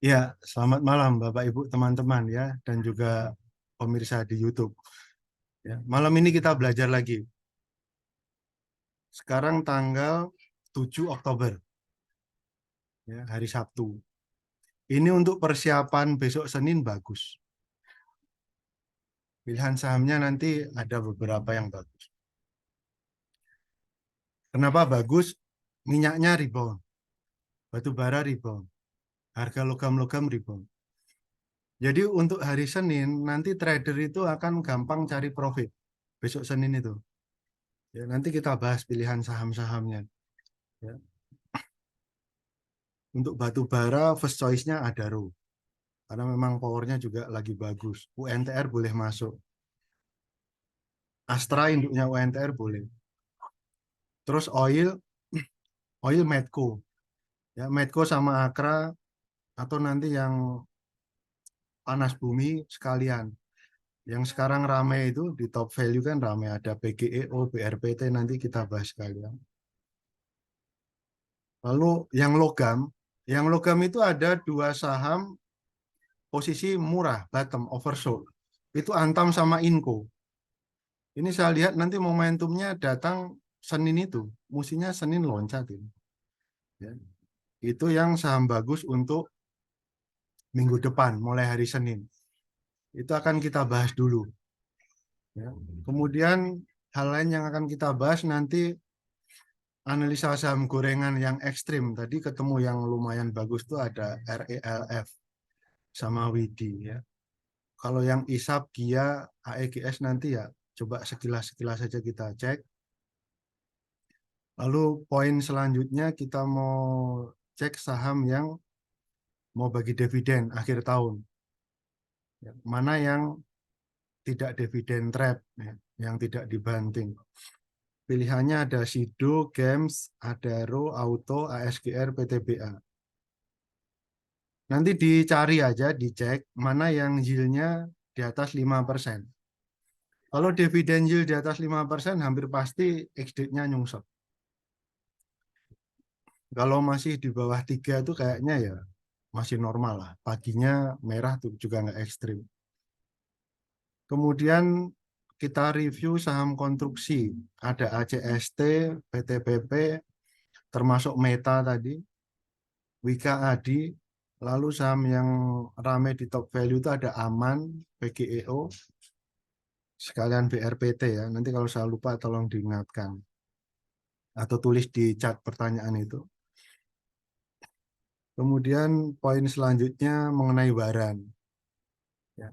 Ya, selamat malam Bapak Ibu teman-teman ya dan juga pemirsa di YouTube. Ya, malam ini kita belajar lagi. Sekarang tanggal 7 Oktober ya, hari Sabtu. Ini untuk persiapan besok Senin bagus. Pilihan sahamnya nanti ada beberapa yang bagus. Kenapa bagus? Minyaknya rebound, batu bara rebound, harga logam-logam rebound. Jadi untuk hari Senin nanti trader itu akan gampang cari profit besok Senin itu. Ya, nanti kita bahas pilihan saham-sahamnya. Ya. Untuk batu bara first choice-nya Adaro. Karena memang powernya juga lagi bagus. UNTR boleh masuk. Astra induknya UNTR boleh. Terus oil Medco. Ya, Medco sama Akra atau nanti yang panas bumi sekalian. Yang sekarang rame itu di top value kan rame, ada PGEO, BRPT, nanti kita bahas sekalian. Lalu yang logam itu ada dua saham posisi murah, bottom, oversold. Itu Antam sama Inco. Ini saya lihat nanti momentumnya datang Senin itu, musinya Senin loncat ini. Ya. Itu yang saham bagus untuk minggu depan, mulai hari Senin. Itu akan kita bahas dulu. Ya. Kemudian hal lain yang akan kita bahas nanti analisa saham gorengan yang ekstrim. Tadi ketemu yang lumayan bagus tuh ada RELF sama WIDI ya. Kalau yang ISAP, GIA, AEGS nanti ya coba sekilas-sekilas saja kita cek. Lalu poin selanjutnya kita mau cek saham yang mau bagi dividen akhir tahun. Ya, mana yang tidak dividen trap, ya, yang tidak dibanting. Pilihannya ada Sido, Gems, Adaro, Auto, ASGR, PTBA. Nanti dicari aja, dicek mana yang yield-nya di atas 5%. Kalau dividen yield di atas 5%, hampir pasti ex-date-nya nyungsep. Kalau masih di bawah 3 itu kayaknya ya masih normal lah. Paginya merah tuh juga nggak ekstrim. Kemudian kita review saham konstruksi. Ada ACST, PTBP, termasuk Meta tadi, Wika Adi. Lalu saham yang ramai di top value itu ada Aman, PGEO, sekalian BRPT ya. Nanti kalau saya lupa tolong diingatkan. Atau tulis di chat pertanyaan itu. Kemudian poin selanjutnya mengenai waran. Ya,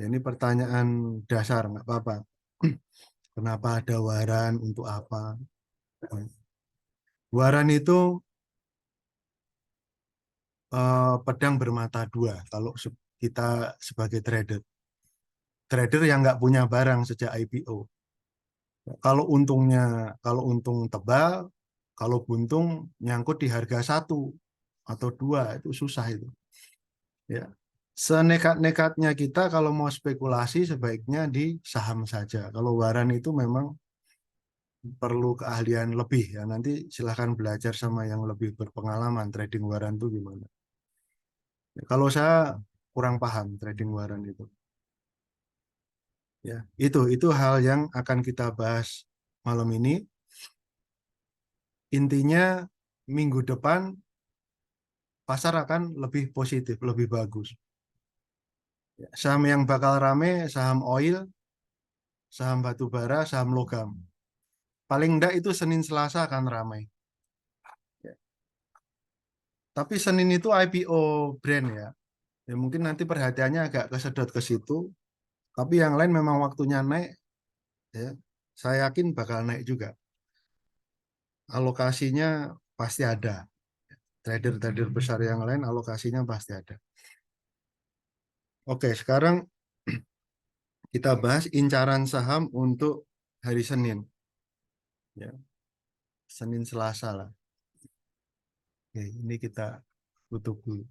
ini pertanyaan dasar, nggak apa-apa. Kenapa ada waran, untuk apa? Waran itu pedang bermata dua kalau kita sebagai trader. Trader yang nggak punya barang sejak IPO. Kalau untung tebal, kalau buntung nyangkut di harga satu atau dua itu susah itu. Ya, senekat-nekatnya kita kalau mau spekulasi sebaiknya di saham saja. Kalau waran itu memang perlu keahlian lebih ya. Nanti silahkan belajar sama yang lebih berpengalaman trading waran itu gimana. Ya, kalau saya kurang paham trading waran itu. Ya, itu hal yang akan kita bahas malam ini. Intinya minggu depan pasar akan lebih positif, lebih bagus. Ya, saham yang bakal rame, saham oil, saham batu bara, saham logam. Paling enggak itu Senin Selasa akan ramai. Ya. Tapi Senin itu IPO brand ya. Ya mungkin nanti perhatiannya agak kesedot ke situ. Tapi yang lain memang waktunya naik. Ya, saya yakin bakal naik juga. Alokasinya pasti ada. Trader-trader besar yang lain alokasinya pasti ada. Oke, sekarang kita bahas incaran saham untuk hari Senin. Ya, Senin Selasa lah. Oke, ini kita tutup dulu.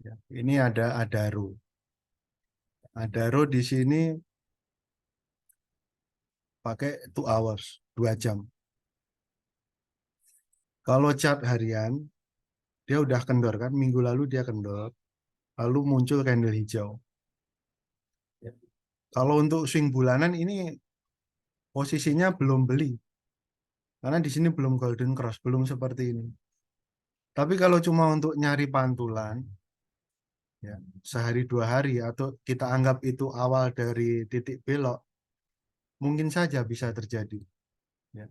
Ya, ini ada Adaro. Adaro di sini pakai 2 hours, 2 jam. Kalau chart harian, dia udah kendor kan, minggu lalu dia kendor, lalu muncul candle hijau. Kalau untuk swing bulanan ini posisinya belum beli, karena di sini belum golden cross, belum seperti ini. Tapi kalau cuma untuk nyari pantulan, ya, sehari 2 hari atau kita anggap itu awal dari titik belok, mungkin saja bisa terjadi. Ya.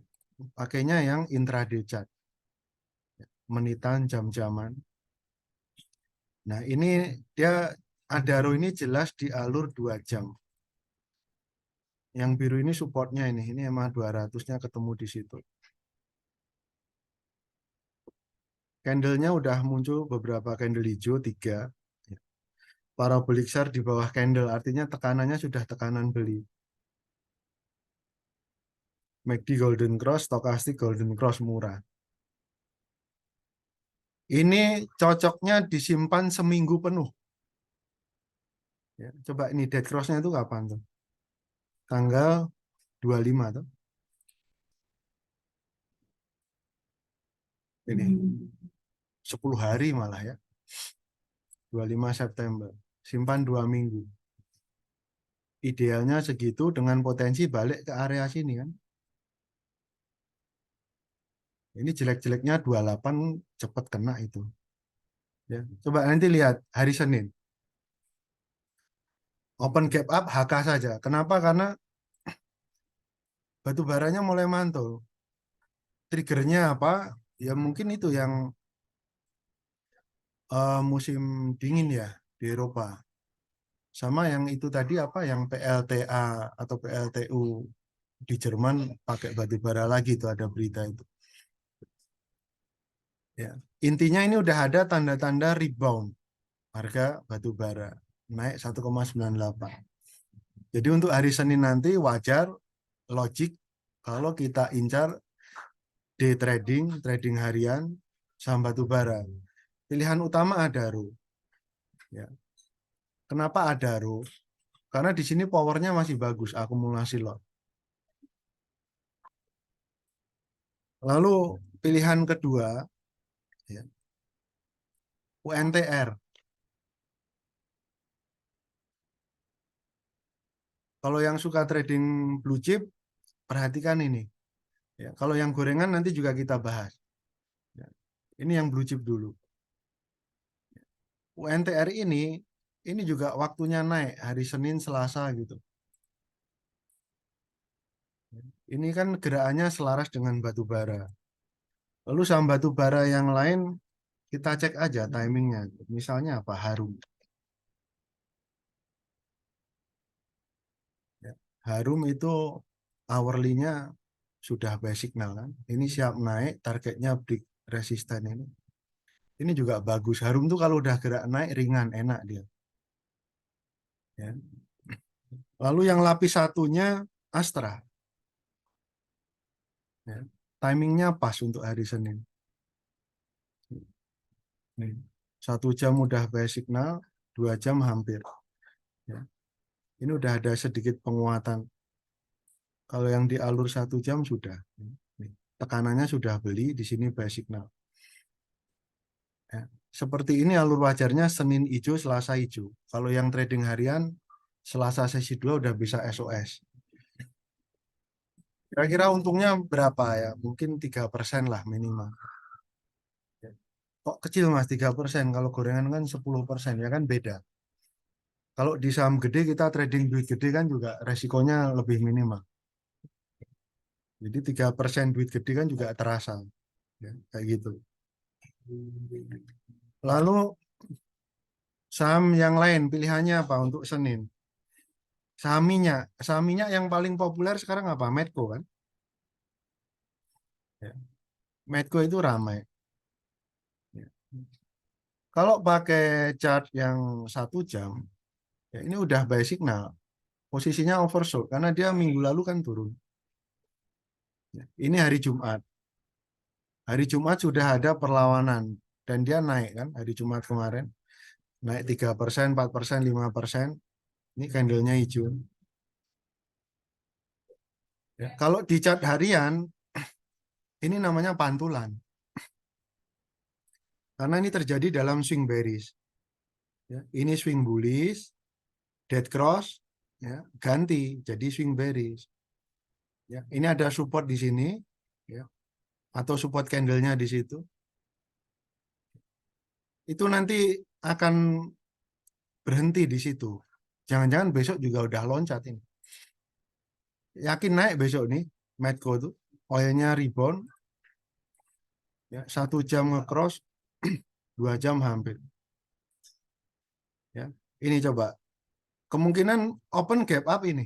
Pakainya yang intraday chart, menitan jam-jaman. Nah ini dia Adaro ini jelas di alur 2 jam. Yang biru ini supportnya ini emang 200-nya ketemu di situ. Candlenya udah muncul beberapa candle hijau, 3. Parabolic SAR di bawah candle, artinya tekanannya sudah tekanan beli. MACD Golden Cross, Stochastic Golden Cross murah. Ini cocoknya disimpan seminggu penuh. Ya, coba ini dead cross-nya itu kapan tuh? Tanggal 25 tuh. Ini 10 hari malah ya. 25 September. Simpan 2 minggu. Idealnya segitu dengan potensi balik ke area sini kan. Ini jelek-jeleknya 28 cepat kena itu. Ya, coba nanti lihat hari Senin. Open gap up HK saja. Kenapa? Karena batu baranya mulai mantul. Triggernya apa? Ya mungkin itu yang musim dingin ya di Eropa. Sama yang itu tadi apa? Yang PLTA atau PLTU di Jerman pakai batu bara lagi itu ada berita itu. Ya. Intinya ini udah ada tanda-tanda rebound harga batu bara naik 1,98. Jadi untuk hari Senin nanti wajar logik kalau kita incar day trading, trading harian saham batu bara. Pilihan utama Adaro. Ya. Kenapa Adaro? Karena di sini powernya masih bagus, akumulasi lot. Lalu pilihan kedua, ya, UNTR. Kalau yang suka trading blue chip, perhatikan ini. Ya, kalau yang gorengan nanti juga kita bahas. Ya, ini yang blue chip dulu. UNTR ini juga waktunya naik hari Senin, Selasa gitu. Ini kan gerakannya selaras dengan batu bara. Lalu saham batu bara yang lain kita cek aja timingnya. Misalnya apa? Harum. Ya. Harum itu hourly-nya sudah basic signal kan. Ini siap naik, targetnya break resisten ini. Ini juga bagus. Harum tuh kalau udah gerak naik ringan, enak dia. Ya. Lalu yang lapis satunya Astra. Ya. Timingnya pas untuk hari Senin. Nih. 1 jam udah basic signal, 2 jam hampir. Ya. Ini udah ada sedikit penguatan. Kalau yang di alur 1 jam sudah. Nih. Tekanannya sudah beli, di sini basic signal. Ya. Seperti ini alur wajarnya Senin hijau, Selasa hijau. Kalau yang trading harian, Selasa sesi 2 udah bisa SOS. Kira-kira untungnya berapa ya? Mungkin 3% lah minimal. Kok kecil Mas 3%? Kalau gorengan kan 10%, ya kan beda. Kalau di saham gede kita trading duit gede kan juga resikonya lebih minimal. Jadi 3% duit gede kan juga terasa. Ya, kayak gitu. Lalu saham yang lain pilihannya apa untuk Senin? Saham minyak yang paling populer sekarang apa? Medco kan? Ya. Medco itu ramai. Ya. Kalau pakai chart yang 1 jam, ya ini udah buy signal. Posisinya oversold karena dia minggu lalu kan turun. Ya. Ini hari Jumat. Hari Jumat sudah ada perlawanan dan dia naik kan hari Jumat kemarin. Naik 3%, 4%, 5%. Ini candlenya hijau. Ya. Kalau di chart harian, ini namanya pantulan. Karena ini terjadi dalam swing bearish. Ya, ini swing bullish, dead cross, ya, ganti jadi swing bearish. Ya, ini ada support di sini, ya, atau support candlenya di situ. Itu nanti akan berhenti di situ. Jangan-jangan besok juga udah loncat ini. Yakin naik besok nih, Medco tuh. Oilnya rebound, ya, 1 jam nge-cross, 2 jam hampir. Ya, ini coba. Kemungkinan open gap up ini.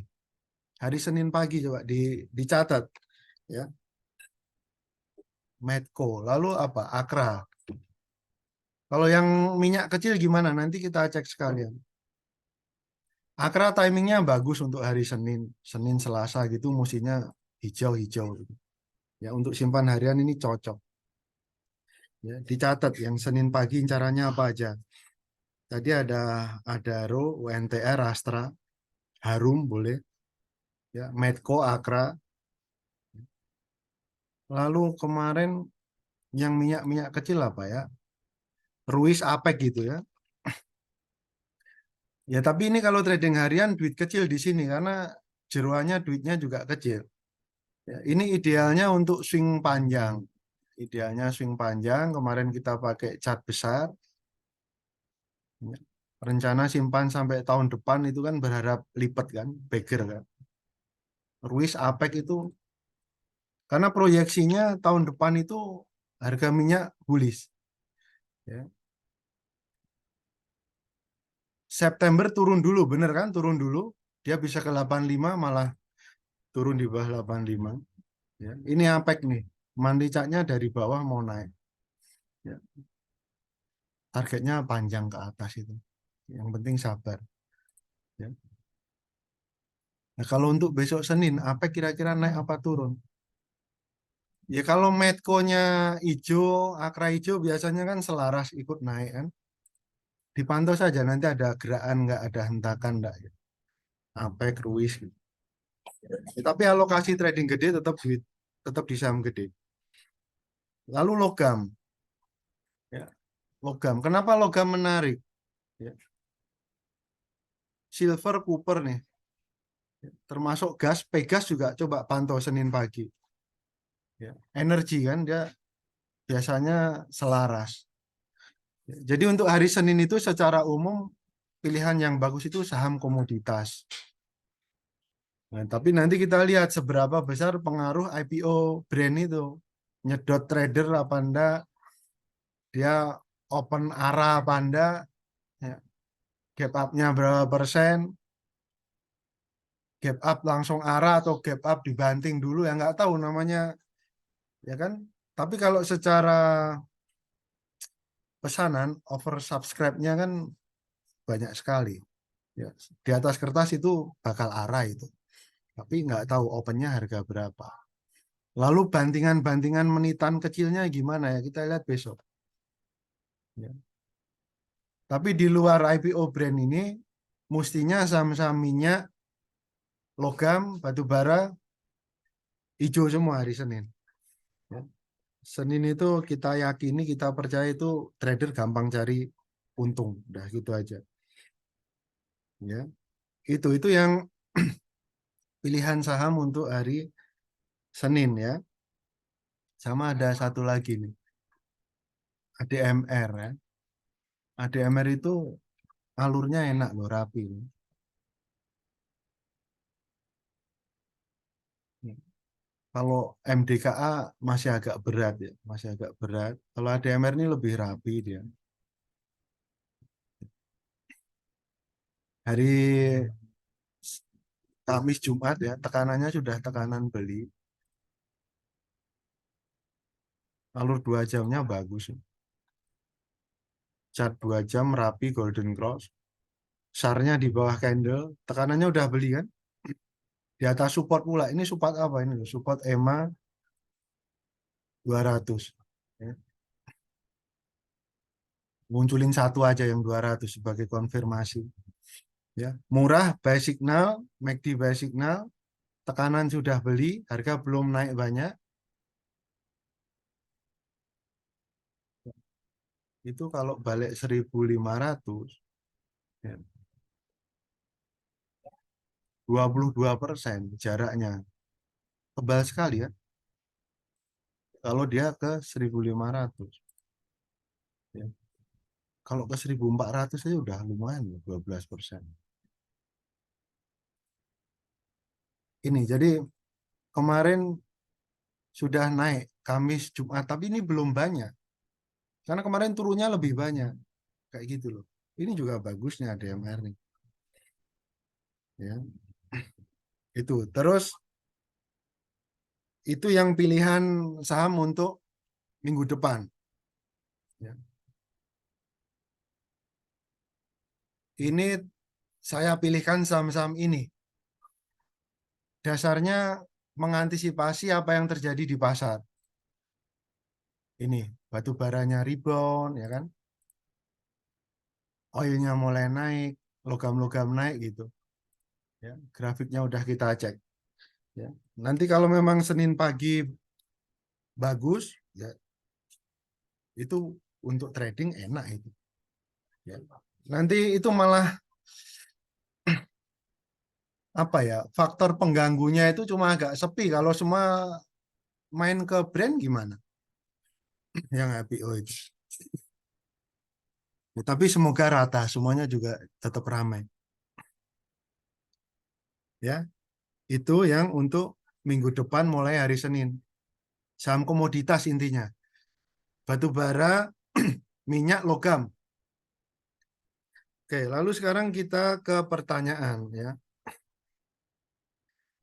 Hari Senin pagi coba dicatat. Ya, Medco. Lalu apa? Akra. Kalau yang minyak kecil gimana? Nanti kita cek sekalian. Akra timingnya bagus untuk hari Senin, Senin Selasa gitu, mestinya hijau-hijau. Ya, untuk simpan harian ini cocok. Ya, dicatat yang Senin pagi caranya apa aja. Tadi ada RO, UNTR, Astra, Harum boleh, ya, Medco, Akra. Lalu kemarin yang minyak-minyak kecil apa ya? Ruiz, Apek gitu ya. Ya, tapi ini kalau trading harian duit kecil di sini karena jeroannya duitnya juga kecil. Ya, ini idealnya untuk swing panjang. Idealnya swing panjang. Kemarin kita pakai chart besar. Ya, rencana simpan sampai tahun depan itu kan berharap lipat kan, bagger kan. Ruiz, Apek itu karena proyeksinya tahun depan itu harga minyak bullish. Ya. September turun dulu, bener kan? Turun dulu. Dia bisa ke 85 malah turun di bawah 85. Ya. Ini Apek nih. Monthly chart-nya dari bawah mau naik. Ya. Targetnya panjang ke atas itu. Yang penting sabar. Ya. Nah, kalau untuk besok Senin, Apek kira-kira naik apa turun? Ya kalau Medco-nya hijau, Akra hijau biasanya kan selaras ikut naik kan. Dipantau saja nanti ada gerakan nggak, ada hentakan nggak. Ya. Apek, Ruiz gitu. Ya, tapi alokasi trading gede tetap duit, tetap di saham gede. Lalu logam, ya, logam. Kenapa logam menarik? Ya, silver, copper nih, termasuk gas, Pegas juga coba pantau Senin pagi. Ya, energi kan dia biasanya selaras. Ya, jadi untuk hari Senin itu secara umum pilihan yang bagus itu saham komoditas. Nah, tapi nanti kita lihat seberapa besar pengaruh IPO brand itu. Nyedot trader apa enggak, dia open arah apa enggak, ya, gap up-nya berapa persen, gap up langsung arah atau gap up dibanting dulu ya nggak tahu namanya, ya kan. Tapi kalau secara pesanan oversubscribe-nya kan banyak sekali. Ya, di atas kertas itu bakal arah itu. Tapi nggak tahu opennya harga berapa. Lalu bantingan-bantingan menitan kecilnya gimana ya kita lihat besok. Ya. Tapi di luar IPO brand ini, mestinya saham-saham minyak, logam, batu bara, hijau semua hari Senin. Ya. Senin itu kita yakini, kita percaya itu trader gampang cari untung. Udah gitu aja. Ya. Itu yang pilihan saham untuk hari Senin ya. Sama ada satu lagi nih, ADMR ya. ADMR itu alurnya enak loh, rapi. Kalau MDKA masih agak berat ya, masih agak berat. Kalau ADMR ini lebih rapi dia. Hari Kamis Jumat ya, tekanannya sudah tekanan beli. Alur 2 jamnya bagus. Chart 2 jam rapi golden cross. SAR-nya di bawah candle, tekanannya udah beli kan? Di atas support pula. Ini support apa ini? Support EMA 200. Ya. Munculin satu aja yang 200 sebagai konfirmasi. Ya, murah buy signal, MACD buy signal, tekanan sudah beli, harga belum naik banyak. itu kalau balik 1.500 ya, 22% jaraknya. Tebal sekali ya. Kalau dia ke 1.500 ya. Kalau ke 1.400 aja udah lumayan 12%. Ini jadi kemarin sudah naik Kamis Jumat tapi ini belum banyak. Karena kemarin turunnya lebih banyak. Kayak gitu loh. Ini juga bagusnya DMR nih. Ya. Itu. Terus itu yang pilihan saham untuk minggu depan. Ya. Ini saya pilihkan saham-saham ini. Dasarnya mengantisipasi apa yang terjadi di pasar. Ini batu baranya rebound, ya kan? Oilnya mulai naik, logam-logam naik gitu. Ya, grafiknya udah kita cek. Ya. Nanti kalau memang Senin pagi bagus, ya itu untuk trading enak itu. Ya. Nanti itu malah apa ya? Faktor pengganggunya itu cuma agak sepi. Kalau semua main ke brand gimana? Yang IPO itu. Ya, tapi semoga rata, semuanya juga tetap ramai. Ya, itu yang untuk minggu depan mulai hari Senin. Saham komoditas intinya. Batu bara, minyak, logam. Oke, lalu sekarang kita ke pertanyaan ya.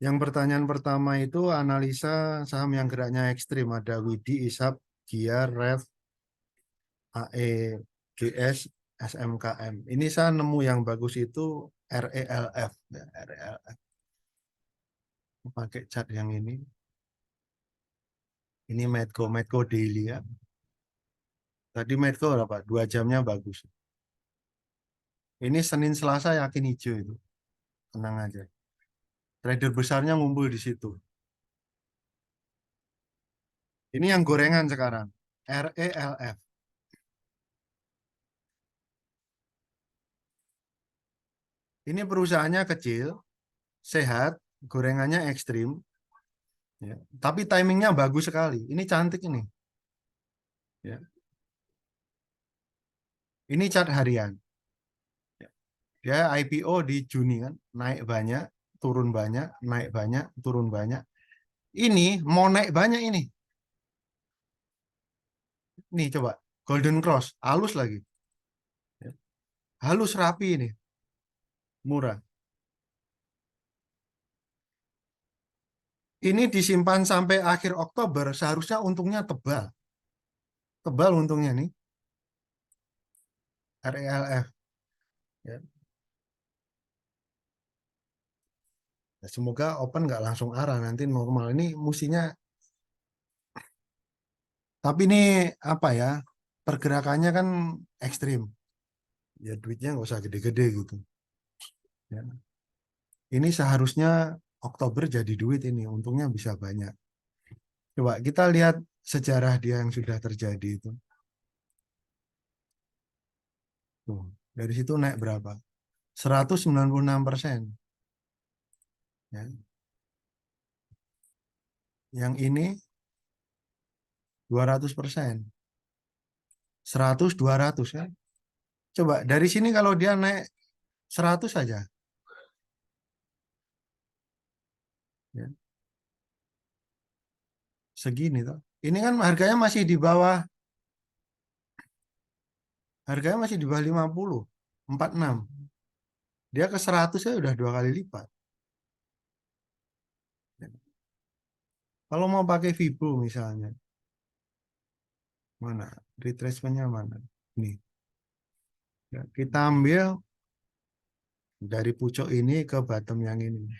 Yang pertanyaan pertama itu analisa saham yang geraknya ekstrim. Ada Widi, ISAP, Giar, Rev, AE, GS, SMKM. Ini saya nemu yang bagus itu RELF. Ya, RELF. Pakai cat yang ini. Ini Medco Daily ya. Tadi Medco berapa? 2 jamnya bagus. Ini Senin Selasa yakin hijau itu. Tenang aja. Trader besarnya ngumpul di situ. Ini yang gorengan sekarang. RELF. Ini perusahaannya kecil, sehat, gorengannya ekstrim, ya. Tapi timingnya bagus sekali. Ini cantik ini. Ya. Ini chart harian. Ya. Dia IPO di Juni kan, naik banyak, turun banyak, naik banyak, turun banyak. Ini mau naik banyak ini. Nih coba, Golden Cross, halus lagi. Ya. Halus rapi ini, murah. Ini disimpan sampai akhir Oktober, seharusnya untungnya tebal. Tebal untungnya nih, RELF. Ya. Semoga open nggak langsung arah, nanti normal. Ini mestinya, tapi ini apa ya, pergerakannya kan ekstrim. Ya duitnya nggak usah gede-gede gitu. Ya. Ini seharusnya Oktober jadi duit ini, untungnya bisa banyak. Coba kita lihat sejarah dia yang sudah terjadi itu. Tuh, dari situ naik berapa? 196%. Ya. Yang ini 200%. 100, 200 ya. Coba dari sini kalau dia naik 100 saja. Ya. Segini tuh. Ini kan harganya masih di bawah 50, 46. Dia ke 100 ya udah 2 kali lipat. Kalau mau pakai Vibo misalnya, mana? Retracementnya mana? Nih, ya, kita ambil dari pucuk ini ke bottom yang ini.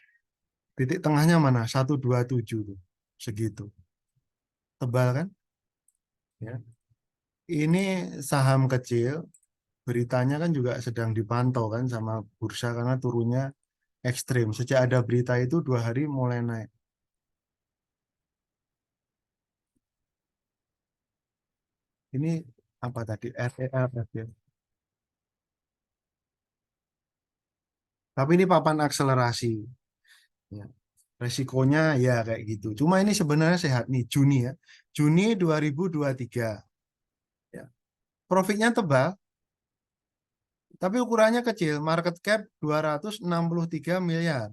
Titik tengahnya mana? 127 tuh. Segitu. Tebal kan? Ya. Ini saham kecil, beritanya kan juga sedang dipantau kan sama bursa karena turunnya ekstrim. Sejak ada berita itu 2 hari mulai naik. Ini apa tadi RELF ya. Tapi ini papan akselerasi. Ya. Resikonya ya kayak gitu. Cuma ini sebenarnya sehat nih Juni ya. Juni 2023. Ya. Profitnya tebal, tapi ukurannya kecil. Market cap 263 miliar.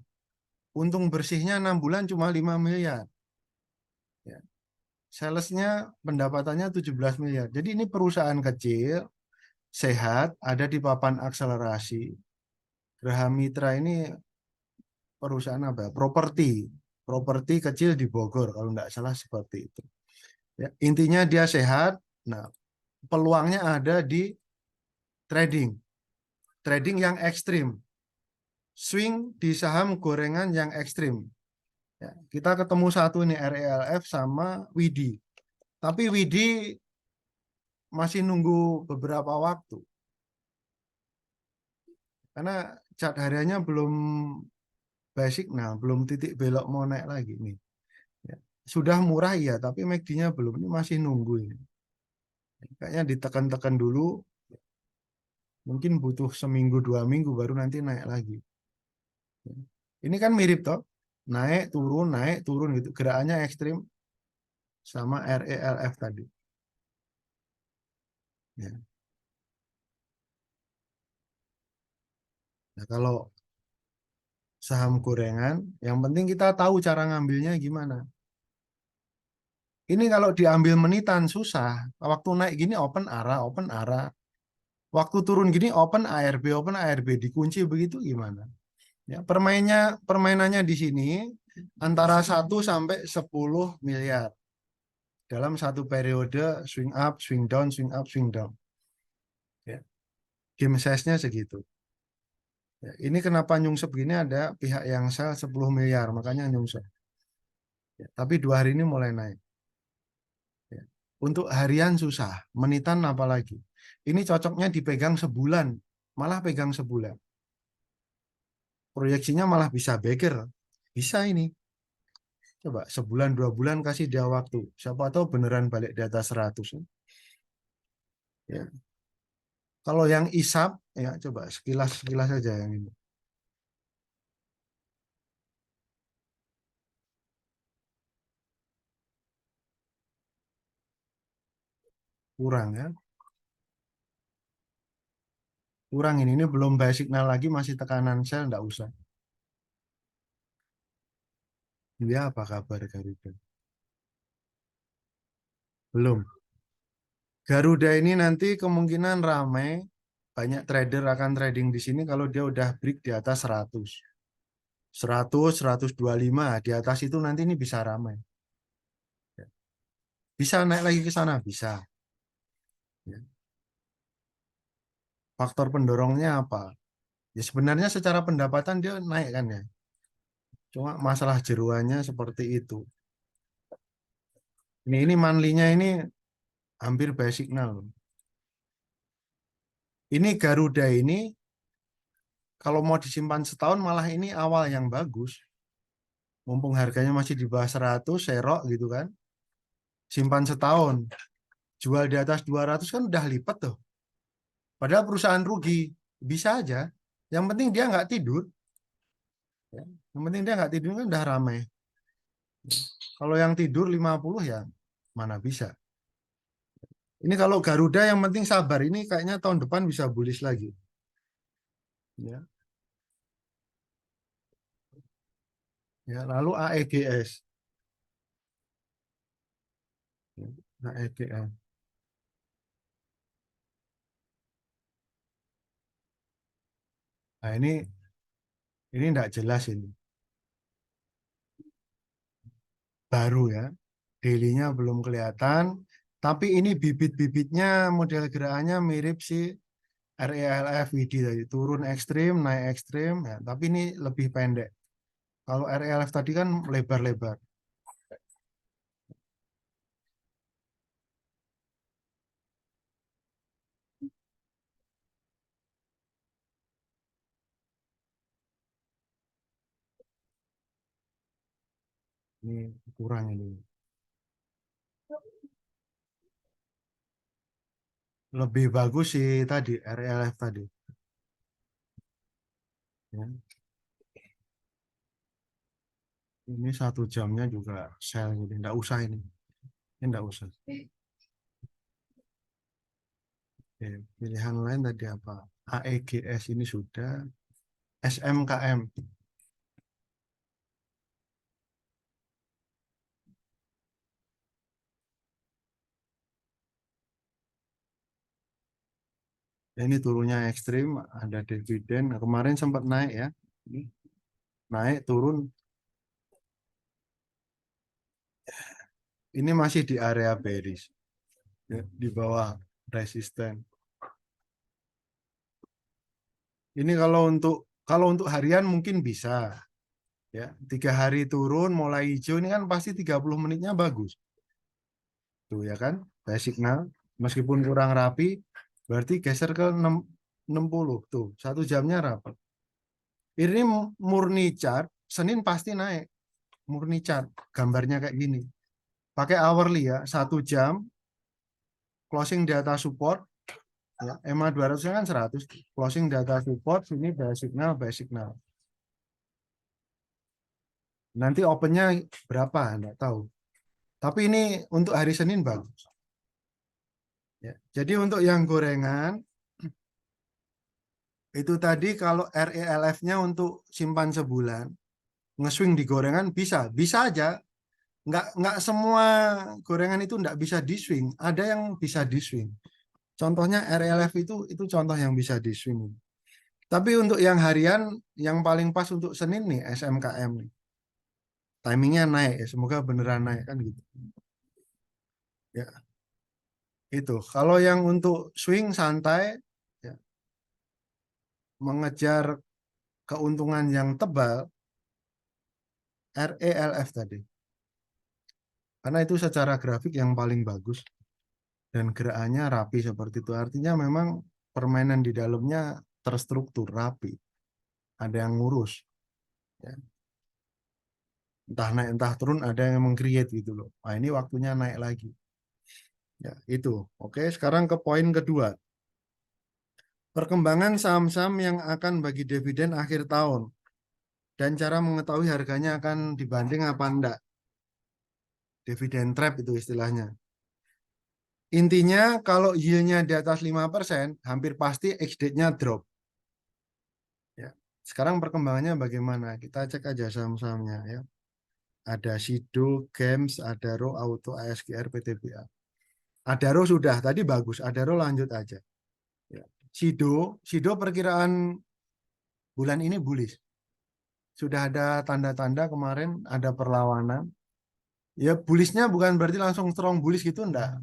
Untung bersihnya 6 bulan cuma 5 miliar. Ya. Salesnya pendapatannya 17 miliar. Jadi ini perusahaan kecil, sehat, ada di papan akselerasi. Graha Mitra ini perusahaan apa? Properti. Properti kecil di Bogor kalau nggak salah seperti itu. Ya, intinya dia sehat. Nah, peluangnya ada di trading. Trading yang ekstrim. Swing di saham gorengan yang ekstrim. Ya, kita ketemu satu ini RELF sama Widi. Tapi Widi masih nunggu beberapa waktu. Karena chart hariannya belum basic, nah belum titik belok mau naik lagi nih. Ya. Sudah murah iya, tapi MACD-nya belum. Ini masih nunggu ini. Kayaknya ditekan-tekan dulu, mungkin butuh seminggu 2 minggu baru nanti naik lagi. Ini kan mirip toh, naik turun gitu. Gerakannya ekstrim sama RELF tadi. Ya. Nah, kalau saham gorengan, yang penting kita tahu cara ngambilnya gimana. Ini kalau diambil menitan susah. Waktu naik gini open arah, open arah. Waktu turun gini open ARB dikunci begitu gimana? Ya, permainannya di sini antara 1 sampai 10 miliar dalam satu periode swing up, swing down, swing up, swing down. Ya, game size-nya segitu. Ya, ini kenapa nyungsep gini ada pihak yang sell 10 miliar, makanya nyungsep. Ya, tapi 2 hari ini mulai naik. Ya. Untuk harian susah, menitan apalagi. Ini cocoknya dipegang sebulan, malah pegang sebulan. Proyeksinya malah bisa beggar. Bisa ini. Coba sebulan 2 bulan kasih dia waktu. Siapa tahu beneran balik di atas 100. Ya. Kalau yang isap, ya coba sekilas-sekilas saja yang ini. Kurang ya. Kurang ini belum buy signal lagi, masih tekanan sell, enggak usah. Dia apa kabar Garuda? Belum. Garuda ini nanti kemungkinan ramai, banyak trader akan trading di sini kalau dia udah break di atas 100. 100, 125, di atas itu nanti ini bisa ramai. Bisa naik lagi ke sana, bisa. Ya. Faktor pendorongnya apa? Ya sebenarnya secara pendapatan dia naik kan ya. Cuma masalah jeruannya seperti itu. Ini monthly-nya ini hampir buy signal. Ini Garuda ini kalau mau disimpan setahun malah ini awal yang bagus. Mumpung harganya masih di bawah 100, serok gitu kan. Simpan setahun. Jual di atas 200 kan udah lipat tuh. Padahal perusahaan rugi. Bisa aja. Yang penting dia nggak tidur. Ya. Yang penting dia nggak tidur kan udah ramai. Kalau yang tidur 50 ya mana bisa. Ini kalau Garuda yang penting sabar. Ini kayaknya tahun depan bisa bullish lagi. Ya. Ya, lalu AEGS. Ya, AEGS. Nah, ini enggak jelas ini. Baru ya. Daily-nya belum kelihatan. Tapi ini bibit-bibitnya model gerakannya mirip si RELF WD tadi. Turun ekstrim, naik ekstrim. Ya, tapi ini lebih pendek. Kalau RELF tadi kan lebar-lebar. Ini kurang ini. Lebih bagus sih tadi RLF tadi. Ya. Ini 1 jamnya juga sell, jadi nggak usah ini. Ini nggak usah. Oke, pilihan lain tadi apa? AEGS ini sudah. SMKM. Ya, ini turunnya ekstrim, ada dividen. Nah, kemarin sempat naik ya. Ini naik turun. Ini masih di area bearish. Ya, di bawah resisten. Ini kalau untuk harian mungkin bisa ya. 3 hari turun mulai hijau ini kan pasti 30 menitnya bagus. Tuh ya kan? Kayak signal meskipun kurang rapi berarti geser ke 60 tuh. 1 jamnya rapat. Ini murni chart, Senin pasti naik. Murni chart, gambarnya kayak gini. Pakai hourly ya, 1 jam closing di atas support ya. EMA 200 kan 100, closing di atas support, sini buy signal. Nanti opennya berapa enggak tahu. Tapi ini untuk hari Senin bagus. Ya. Jadi untuk yang gorengan itu tadi kalau RELF-nya untuk simpan sebulan, nge-swing di gorengan bisa aja. Nggak semua gorengan itu nggak bisa di swing, ada yang bisa di swing. Contohnya RLF itu contoh yang bisa di swing. Tapi untuk yang harian yang paling pas untuk Senin nih SMKM nih. Timingnya naik ya, semoga beneran naik kan gitu. Ya, itu. Kalau yang untuk swing santai ya, mengejar keuntungan yang tebal RELF tadi. Karena itu secara grafik yang paling bagus dan gerakannya rapi seperti itu. Artinya memang permainan di dalamnya terstruktur rapi. Ada yang ngurus. Ya. Entah naik entah turun ada yang meng-create gitu loh. Nah, ini waktunya naik lagi. Ya, itu. Oke, sekarang ke poin kedua. Perkembangan saham-saham yang akan bagi dividen akhir tahun dan cara mengetahui harganya akan dibanding apa enggak. Dividen trap itu istilahnya. Intinya kalau yield-nya di atas 5%, hampir pasti ex-date-nya drop. Ya. Sekarang perkembangannya bagaimana? Kita cek aja saham-sahamnya ya. Ada Sido, Gems, Adaro, Auto, ASGR, PTBA. Adaro sudah, tadi bagus. Adaro lanjut aja. Ya. Sido perkiraan bulan ini bullish. Sudah ada tanda-tanda kemarin ada perlawanan. Ya bullishnya bukan berarti langsung strong bullish gitu, enggak.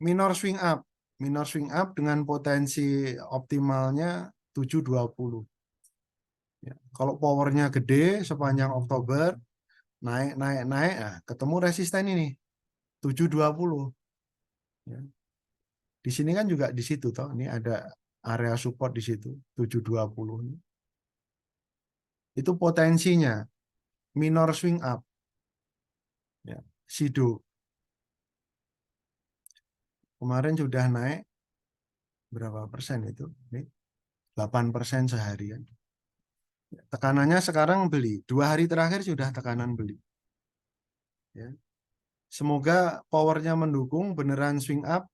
Minor swing up. Minor swing up dengan potensi optimalnya 720. Ya. Kalau powernya gede sepanjang Oktober, naik, naik, naik, nah, ketemu resisten ini 720. Ya. Di sini kan juga di situ toh, ini ada area support di situ 720. Itu potensinya minor swing up ya. Sido kemarin sudah naik berapa persen itu? Ini 8% seharian. Tekanannya sekarang beli. 2 hari terakhir sudah tekanan beli. Ya. Semoga powernya mendukung beneran swing up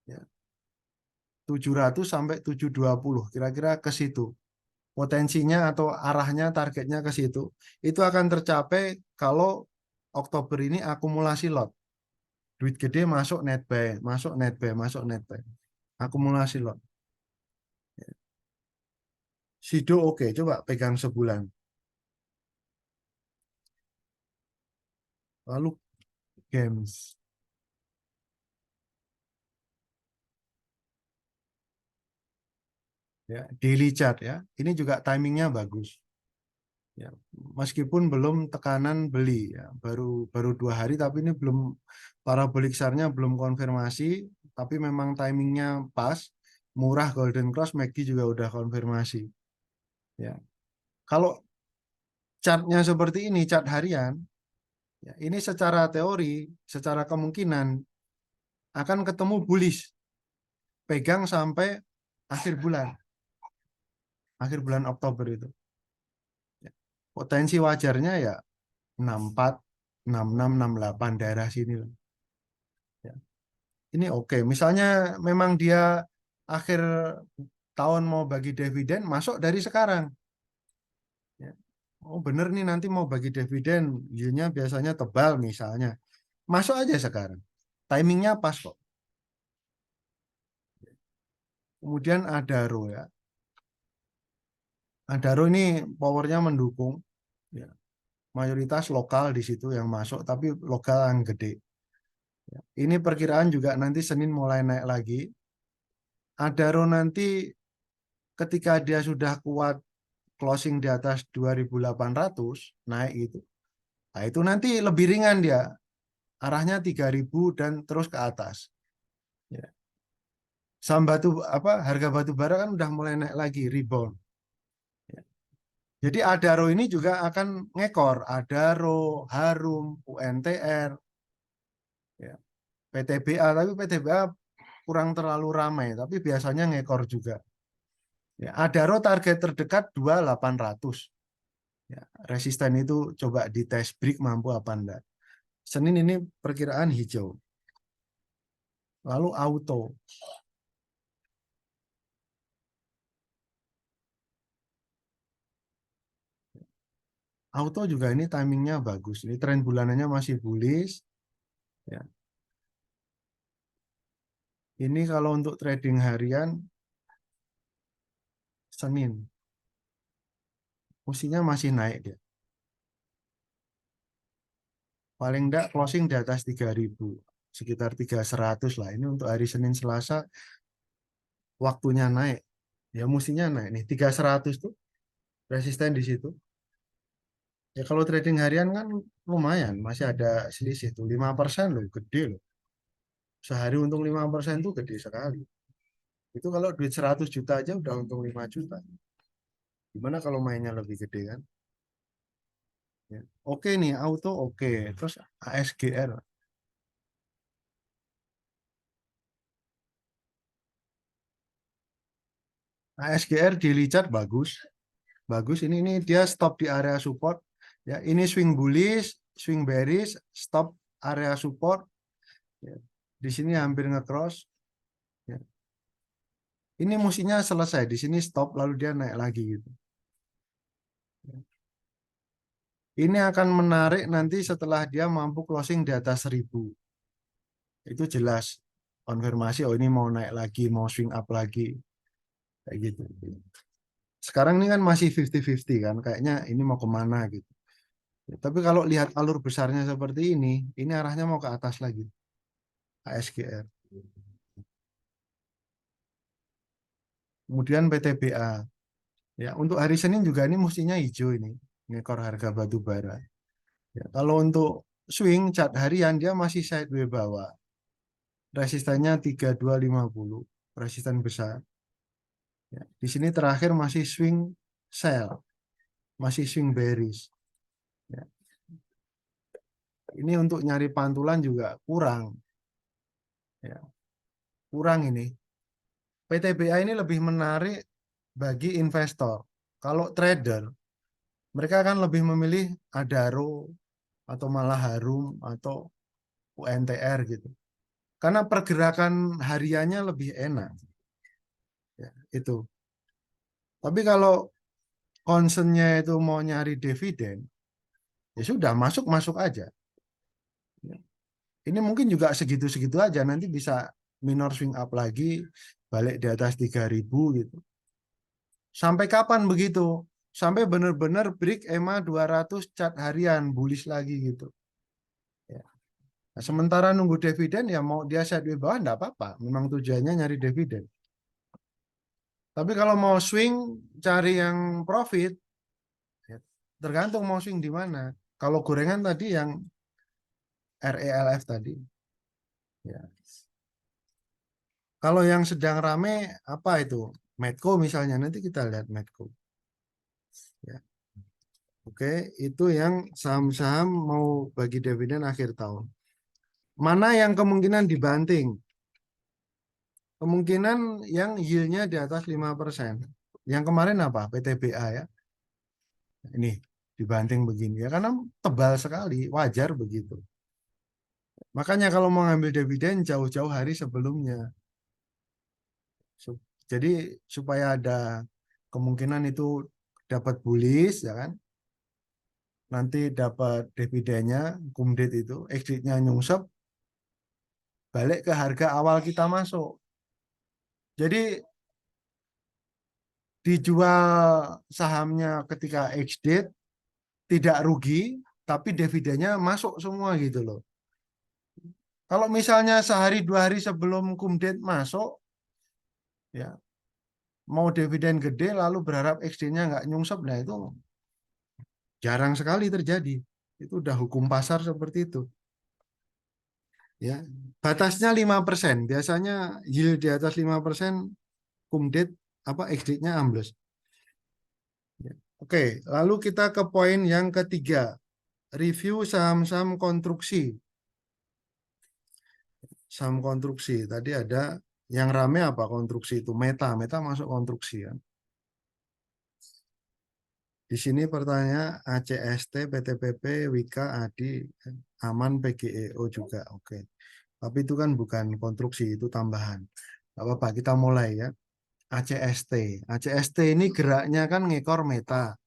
ya. 700 sampai 720 kira-kira ke situ. Potensinya atau arahnya targetnya ke situ. Itu akan tercapai kalau Oktober ini akumulasi lot. Duit gede masuk net buy, masuk net buy, masuk net buy. Akumulasi lot. Sido oke, coba pegang sebulan. Lalu games. Ya, daily chart ya. Ini juga timingnya bagus. Ya, meskipun belum tekanan beli ya, baru baru 2 hari tapi ini belum parabolic SAR-nya belum konfirmasi, tapi memang timingnya pas, murah Golden Cross, MACD juga udah konfirmasi. Ya, kalau chartnya seperti ini, chart harian, ya, ini secara teori, secara kemungkinan akan ketemu bullish pegang sampai akhir bulan Oktober itu. Potensi wajarnya ya 64, 66, 68 daerah sini. Ya. Ini oke. Misalnya memang dia akhir tahun mau bagi dividen, masuk dari sekarang. Ya. Oh bener nih nanti mau bagi dividen, yield-nya biasanya tebal misalnya. Masuk aja sekarang. Timingnya pas kok. Kemudian Adaro ya. Adaro ini powernya mendukung. Ya. Mayoritas lokal di situ yang masuk, tapi lokal yang gede. Ya. Ini perkiraan juga nanti Senin mulai naik lagi. Adaro nanti ketika dia sudah kuat closing di atas 2.800 naik itu. Nah, itu nanti lebih ringan dia. Arahnya 3.000 dan terus ke atas. Ya. Saham batu apa harga batu bara kan udah mulai naik lagi rebound. Ya. Jadi Adaro ini juga akan ngekor, Adaro, Harum, UNTR, ya. PTBA, tapi PTBA kurang terlalu ramai, tapi biasanya ngekor juga. Ya, Adaro target terdekat 2.800. Ya, resisten itu coba dites break mampu apa enggak. Senin ini perkiraan hijau. Lalu auto. Auto juga ini timingnya bagus. Ini tren bulanannya masih bullish. Ya. Ini kalau untuk trading harian Senin, musinya masih naik dia. Paling enggak closing di atas 3.000, sekitar 3.100 lah. Ini untuk hari Senin Selasa waktunya naik. Ya musinya naik nih 3.100 tuh resisten di situ. Ya kalau trading harian kan lumayan, masih ada selisih tuh 5% loh, gede loh. Sehari untung 5% tuh gede sekali. Itu kalau duit 100 juta aja udah untung 5 juta. Gimana kalau mainnya lebih gede kan? Ya. Oke nih, auto oke. Terus ASGR. ASGR daily chart bagus. Bagus. Ini dia stop di area support. Ya, ini swing bullish, swing bearish, stop area support. Ya. Di sini hampir nge-cross. Ya. Ini musinya selesai. Di sini stop lalu dia naik lagi gitu. Ya. Ini akan menarik nanti setelah dia mampu closing di atas 1.000. Itu jelas konfirmasi oh ini mau naik lagi, mau swing up lagi kayak gitu. Sekarang ini kan masih 50-50 kan, kayaknya ini mau kemana gitu. Tapi kalau lihat alur besarnya seperti ini arahnya mau ke atas lagi, ASGR. Kemudian PTBA. Ya, untuk hari Senin juga ini mestinya hijau ini, ngekor harga batu bara. Ya, kalau untuk swing chart harian dia masih sideways bawah. Resistannya 3250, resisten besar. Ya, di sini terakhir masih swing sell, masih swing bearish. Ya, ini untuk nyari pantulan juga kurang. Ya, kurang ini. PTBA ini lebih menarik bagi investor. Kalau trader, mereka akan lebih memilih Adaro atau malah Harum atau UNTR gitu. Karena pergerakan hariannya lebih enak. Ya, itu. Tapi kalau concernnya itu mau nyari dividen, ya sudah masuk-masuk aja. Ya. Ini mungkin juga segitu-segitu aja. Nanti bisa minor swing up lagi, balik di atas 3.000 gitu. Sampai kapan begitu? Sampai benar-benar break EMA 200 chart harian, bullish lagi gitu. Ya. Nah, sementara nunggu dividen ya mau dia sideways bawah enggak apa-apa. Memang tujuannya nyari dividen. Tapi kalau mau swing cari yang profit, ya, tergantung mau swing di mana. Kalau gorengan tadi yang RELF tadi, ya. Kalau yang sedang rame apa itu? Medco misalnya, nanti kita lihat Medco. Ya. Oke, itu yang saham-saham mau bagi dividen akhir tahun. Mana yang kemungkinan dibanting? Kemungkinan yang yield-nya di atas 5%. Yang kemarin apa? PTBA ya. Ini dibanting begini ya karena tebal sekali, wajar begitu. Makanya kalau mau ngambil dividen jauh-jauh hari sebelumnya. Jadi supaya ada kemungkinan itu dapat bullish ya kan. Nanti dapat dividennya, kumdet itu, exit-nya nyungsep, balik ke harga awal kita masuk. Jadi dijual sahamnya ketika exit tidak rugi, tapi dividennya masuk semua gitu loh. Kalau misalnya sehari dua hari sebelum kumdet masuk, ya mau dividen gede lalu berharap XD-nya nggak nyungsep, nah itu jarang sekali terjadi. Itu udah hukum pasar seperti itu. Ya, batasnya 5%. Biasanya yield di atas 5%, kumdet apa XD-nya ambles. Ya. Oke, lalu kita ke poin yang ketiga, review saham-saham konstruksi. Saham konstruksi tadi ada yang rame apa konstruksi itu Meta masuk konstruksi kan. Di sini pertanyaan ACST, PTPP, Wika, ADI, Aman, PGEO juga. Oke. Tapi itu kan bukan konstruksi, itu tambahan. Gak apa-apa, kita mulai ya. ACST. ACST ini geraknya kan ngekor Meta.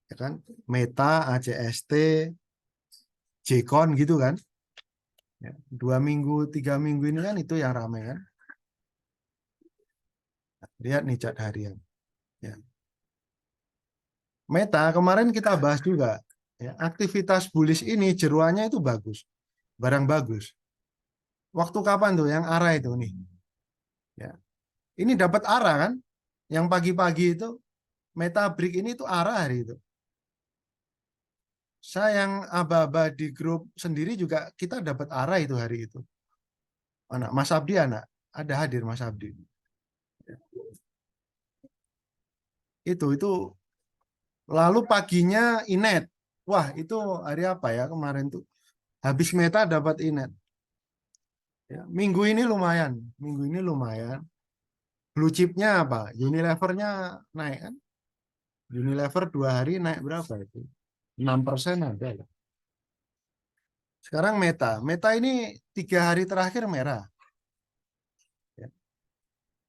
Ya kan? Meta, ACST, Jcon gitu kan. Ya. 2 minggu, 3 minggu ini kan itu yang rame kan. Lihat nih cat harian. Ya. Meta kemarin kita bahas juga. Ya, aktivitas bullish ini jeruannya itu bagus. Barang bagus. Waktu kapan tuh yang arah itu nih? Ya. Ini dapat arah kan? Yang pagi-pagi itu Meta break ini tuh arah hari itu. Saya yang aba-aba di grup sendiri juga kita dapat arah itu hari itu. Anak Mas Abdi anak ada hadir Mas Abdi. Itu lalu paginya Inet. Wah, itu hari apa ya kemarin tuh? Habis Meta dapat Inet. Ya, minggu ini lumayan. Minggu ini lumayan. Blue chipnya apa? Unilevernya naik kan? Unilever 2 hari naik berapa itu? 6% ada ya. Sekarang Meta. Meta ini 3 hari terakhir merah. Ya.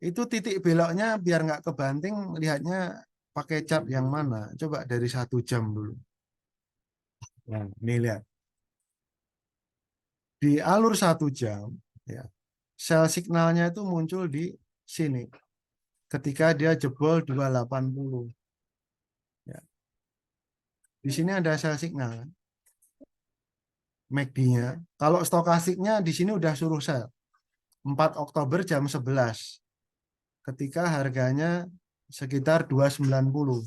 Itu titik beloknya biar nggak kebanting, lihatnya pakai chart yang mana. Coba dari 1 jam dulu. Nah, ini lihat. Di alur 1 jam, ya, sel signalnya itu muncul di sini. Ketika dia jebol 280. Ya. Di sini ada sel signal. MACD-nya. Kalau stokastiknya di sini udah suruh sell. 4 Oktober jam 11. Ketika harganya sekitar 290.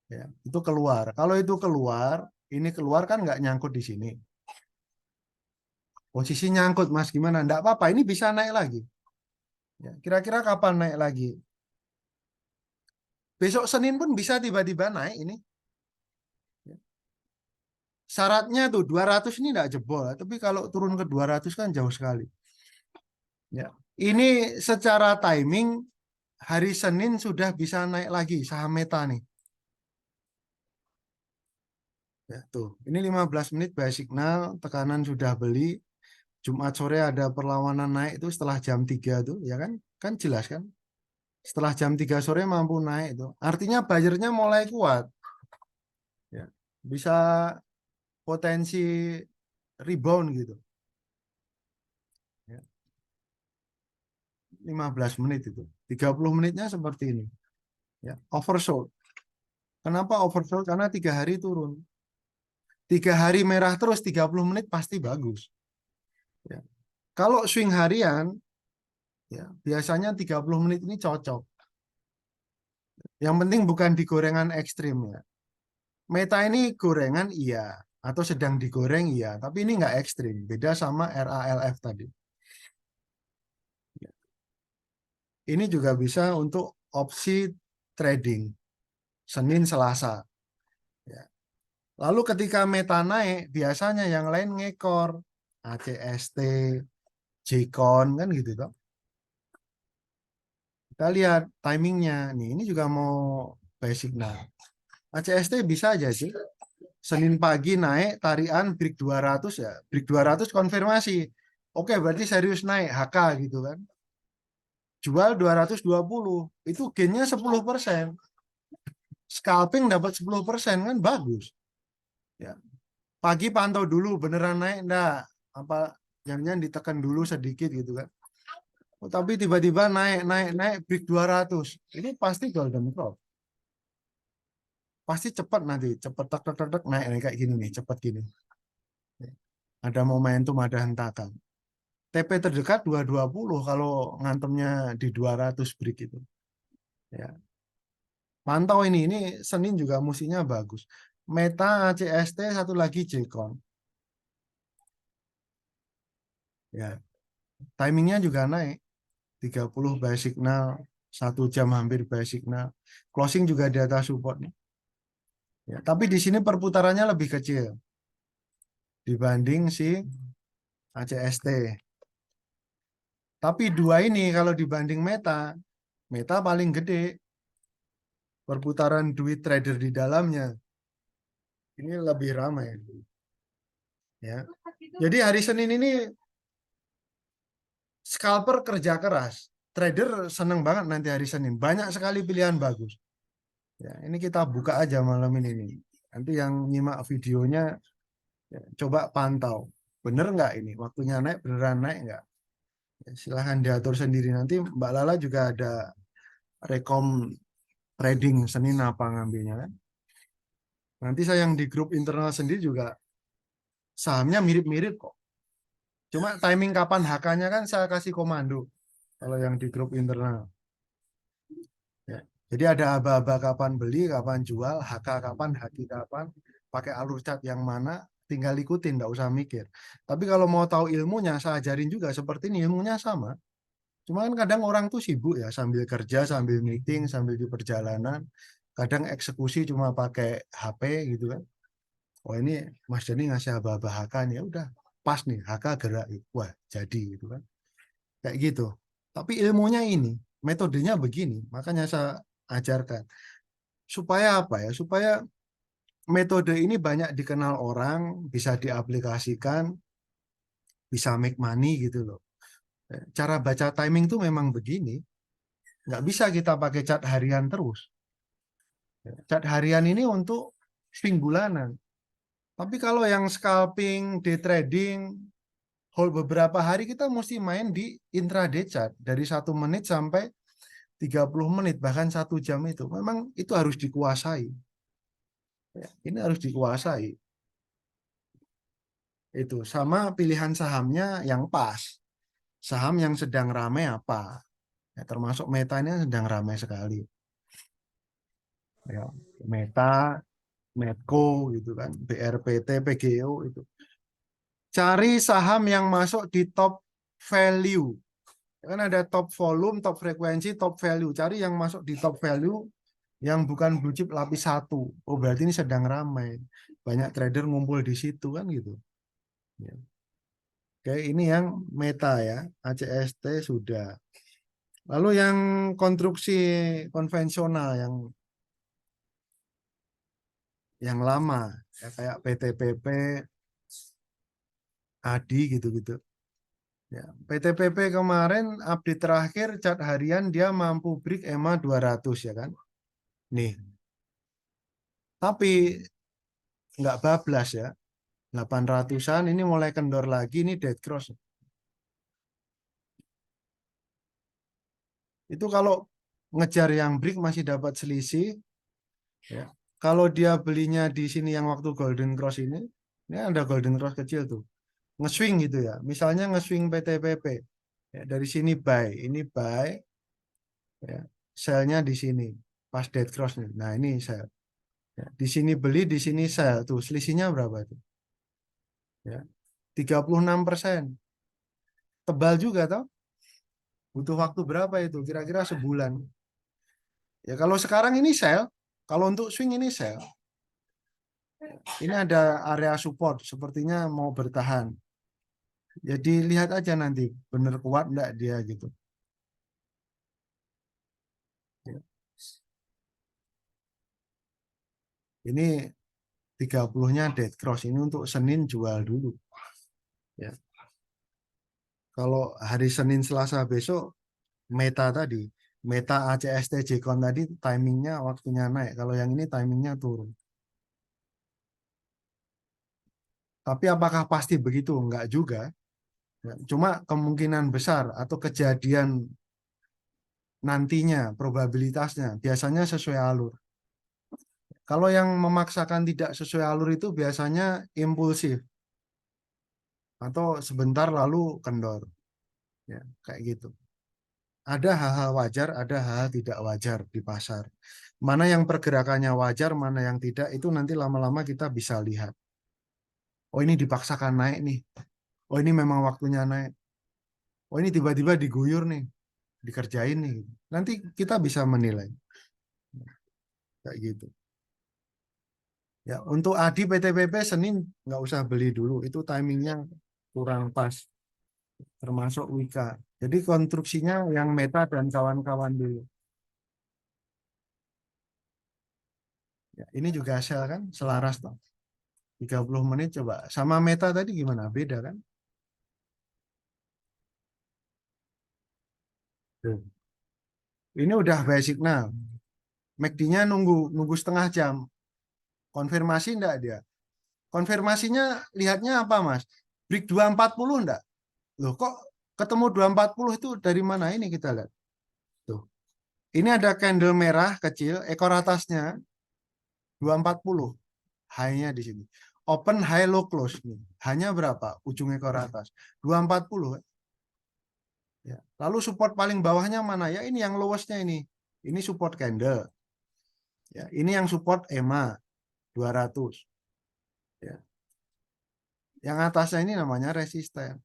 Ya, itu keluar. Kalau itu keluar, ini keluar kan nggak nyangkut di sini. Posisi nyangkut, Mas, gimana? Nggak apa-apa, ini bisa naik lagi. Ya, kira-kira kapan naik lagi? Besok Senin pun bisa tiba-tiba naik ini. Ya. Syaratnya tuh 200 ini nggak jebol, tapi kalau turun ke 200 kan jauh sekali. Ya. Ini secara timing hari Senin sudah bisa naik lagi saham Meta nih. Ya, tuh. Ini 15 menit buy signal, tekanan sudah beli. Jumat sore ada perlawanan naik itu setelah jam 3 tuh, ya kan? Kan jelas kan? Setelah jam 3 sore mampu naik itu. Artinya buyernya mulai kuat. Ya. Bisa potensi rebound gitu. Ya. 15 menit itu. 30 menitnya seperti ini. Ya. Oversold. Kenapa oversold? Karena 3 hari turun. 3 hari merah terus 30 menit pasti bagus. Ya. Kalau swing harian, ya biasanya 30 menit ini cocok. Yang penting bukan di gorengan ekstrim ya. Meta ini gorengan iya, atau sedang digoreng iya, tapi ini nggak ekstrim. Beda sama RALF tadi. Ini juga bisa untuk opsi trading Senin Selasa. Ya. Lalu ketika Meta naik, biasanya yang lain ngekor ACST, Jcon kan gitu toh. Kita lihat timingnya. Nih, ini juga mau basic. Nah, ACST bisa aja sih. Senin pagi naik, tarian break 200 ya. Break 200 konfirmasi. Oke, berarti serius naik, HK gitu kan. Jual 220. Itu gainnya 10%. Scalping dapat 10% kan bagus. Ya. Pagi pantau dulu beneran naik enggak. Apa jangan ditekan dulu sedikit gitu kan. Oh, tapi tiba-tiba naik break 200. Ini pasti golden cross. Pasti cepat nanti, cepat tek tek tek tek, naik kayak gini nih, cepat gini. Ada momentum, ada hentakan. TP terdekat 220 kalau ngantemnya di 200 break itu. Ya. Pantau ini Senin juga musinya bagus. Meta ACST satu lagi Jcon. Ya, timingnya juga naik. 30 buy signal, 1 jam hampir buy signal. Closing juga di atas support. Ya, tapi di sini perputarannya lebih kecil dibanding si ACST. Tapi dua ini kalau dibanding Meta, Meta paling gede perputaran duit trader di dalamnya. Ini lebih ramai. Ya. Jadi hari Senin ini scalper kerja keras. Trader seneng banget nanti hari Senin. Banyak sekali pilihan bagus. Ya, ini kita buka aja malam ini nih. Nanti yang nyimak videonya ya, coba pantau. Bener nggak ini? Waktunya naik, beneran naik nggak? Ya, silahkan diatur sendiri. Nanti Mbak Lala juga ada rekom trading Senin apa ngambilnya kan. Nanti saya yang di grup internal sendiri juga sahamnya mirip-mirip kok. Cuma timing kapan HK-nya kan saya kasih komando. Kalau yang di grup internal. Ya. Jadi ada aba-aba kapan beli, kapan jual, HK kapan, HQ kapan, pakai alur chart yang mana, tinggal ikutin, nggak usah mikir. Tapi kalau mau tahu ilmunya, saya ajarin juga seperti ini, ilmunya sama. Cuma kan kadang orang tuh sibuk ya, sambil kerja, sambil meeting, sambil di perjalanan. Kadang eksekusi cuma pakai HP gitu kan. Oh ini Mas Dani ngasih aba-aba HK nih, ya udah pas nih, HK gerak. Wah jadi gitu kan. Kayak gitu. Tapi ilmunya ini, metodenya begini. Makanya saya ajarkan. Supaya apa ya? Supaya metode ini banyak dikenal orang, bisa diaplikasikan, bisa make money gitu loh. Cara baca timing tuh memang begini. Nggak bisa kita pakai cat harian terus. Cat harian ini untuk swing bulanan. Tapi kalau yang scalping, day trading, hold beberapa hari kita mesti main di intraday chart dari 1 menit sampai 30 menit bahkan 1 jam itu. Memang itu harus dikuasai. Ini harus dikuasai. Itu sama pilihan sahamnya yang pas. Saham yang sedang ramai apa? Ya, termasuk Meta ini sedang ramai sekali. Ya, Meta, Medco gitu kan, BRPT, PGO itu. Cari saham yang masuk di top value. Kan ada top volume, top frekuensi, top value. Cari yang masuk di top value yang bukan blue chip lapis 1. Oh, berarti ini sedang ramai. Banyak trader ngumpul di situ kan gitu. Ya. Oke, ini yang Meta ya, ACST sudah. Lalu yang konstruksi konvensional yang lama ya kayak PTPP, ADI gitu-gitu. Ya, PTPP kemarin update terakhir chart harian dia mampu break EMA 200 ya kan. Nih, tapi nggak bablas ya. 800-an ini mulai kendor lagi ini dead cross. Itu kalau ngejar yang break masih dapat selisih ya. Kalau dia belinya di sini yang waktu golden cross ini ada golden cross kecil tuh. Nge-swing gitu ya. Misalnya nge-swing PTPP. Ya, dari sini buy, ini buy, ya. Sell-nya di sini. Pas dead cross nih. Nah, ini sell. Ya, di sini beli, di sini sell. Tuh, selisihnya berapa tuh? Ya, 36%. Tebal juga toh. Butuh waktu berapa itu? Kira-kira sebulan. Ya, kalau sekarang ini sell, kalau untuk swing ini sell. Ini ada area support, sepertinya mau bertahan. Jadi lihat aja nanti bener kuat enggak dia gitu. Ini 30-nya dead cross. Ini untuk Senin jual dulu. Ya. Kalau hari Senin Selasa besok Meta tadi, Meta ACST Jcon tadi timingnya waktunya naik. Kalau yang ini timingnya turun. Tapi apakah pasti begitu? Enggak juga. Ya, cuma kemungkinan besar atau kejadian nantinya, probabilitasnya biasanya sesuai alur. Kalau yang memaksakan tidak sesuai alur itu biasanya impulsif atau sebentar lalu kendor. Ya, kayak gitu. Ada hal-hal wajar, ada hal-hal tidak wajar di pasar. Mana yang pergerakannya wajar, mana yang tidak, itu nanti lama-lama kita bisa lihat. Oh ini dipaksakan naik nih. Oh ini memang waktunya naik. Oh ini tiba-tiba diguyur nih, dikerjain nih. Nanti kita bisa menilai. Kayak gitu. Ya, untuk ADI PTPP Senin nggak usah beli dulu. Itu timingnya kurang pas. Termasuk Wika. Jadi konstruksinya yang Meta dan kawan-kawan dulu. Ya, ini juga sel kan, selaras toh. 30 menit coba. Sama Meta tadi gimana? Beda kan? Tuh. Ini udah basic now. MACD-nya nunggu nunggu setengah jam. Konfirmasi enggak dia? Konfirmasinya lihatnya apa, Mas? Break 240 enggak? Loh, kok ketemu 240 itu dari mana ini kita lihat? Tuh. Ini ada candle merah kecil, ekor atasnya 240. High-nya di sini. Open high low close nih. Hanya berapa? Ujung ekor atas. 240. Ya. Lalu support paling bawahnya mana? Ya ini yang lowestnya ini. Ini support candle. Ya, ini yang support EMA 200. Ya. Yang atasnya ini namanya resisten.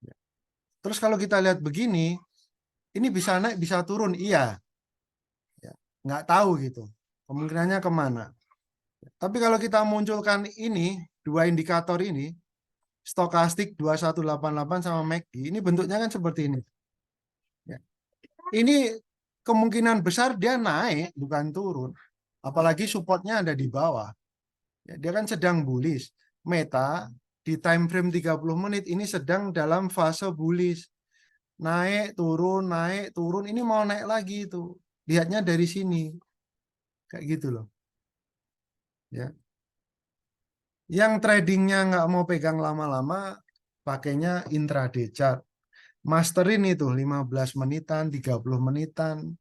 Ya. Terus kalau kita lihat begini, ini bisa naik, bisa turun. Iya. Ya. Nggak tahu gitu. Kemungkinannya kemana. Tapi kalau kita munculkan ini, dua indikator ini, stokastik 2188 sama MACD, ini bentuknya kan seperti ini. Ya. Ini kemungkinan besar dia naik, bukan turun. Apalagi supportnya ada di bawah. Ya, dia kan sedang bullish. Meta di time frame 30 menit ini sedang dalam fase bullish. Naik, turun. Ini mau naik lagi itu. Lihatnya dari sini. Kayak gitu loh. Ya. Yang tradingnya nggak mau pegang lama-lama, pakainya intraday chart. Masterin itu 15 menitan, 30 menitan,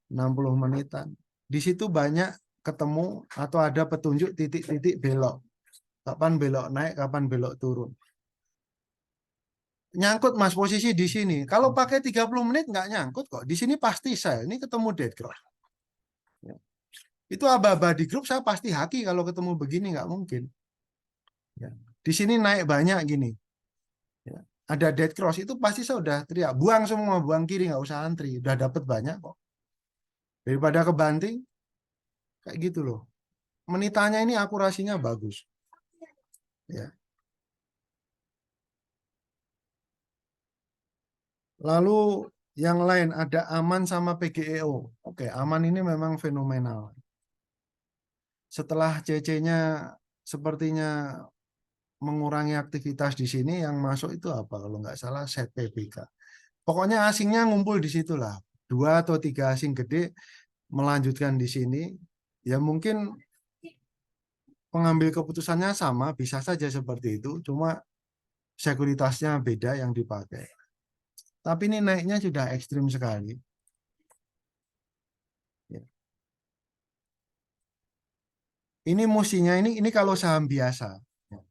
60 menitan. Di situ banyak ketemu atau ada petunjuk titik-titik belok. Kapan belok naik, kapan belok turun. Nyangkut Mas posisi di sini. Kalau pakai 30 menit nggak nyangkut kok. Di sini pasti saya. Ini ketemu dead cross. Ya. Itu aba-aba di grup saya pasti haki kalau ketemu begini nggak mungkin. Ya. Di sini naik banyak gini. Ya. Ada dead cross itu pasti saya udah teriak. Buang semua, buang kiri nggak usah antri. Udah dapat banyak kok. Daripada kebanting kayak gitu loh. Menitannya ini akurasinya bagus. Ya. Lalu yang lain ada Aman sama PGEO. Oke, Aman ini memang fenomenal. Setelah CC-nya sepertinya mengurangi aktivitas di sini, yang masuk itu apa? Kalau nggak salah set PBK. Pokoknya asingnya ngumpul di situlah. 2 atau 3 asing gede melanjutkan di sini. Ya mungkin pengambil keputusannya sama, bisa saja seperti itu. Cuma sekuritasnya beda yang dipakai. Tapi ini naiknya sudah ekstrim sekali. Ya. Ini musinya ini kalau saham biasa. Ya.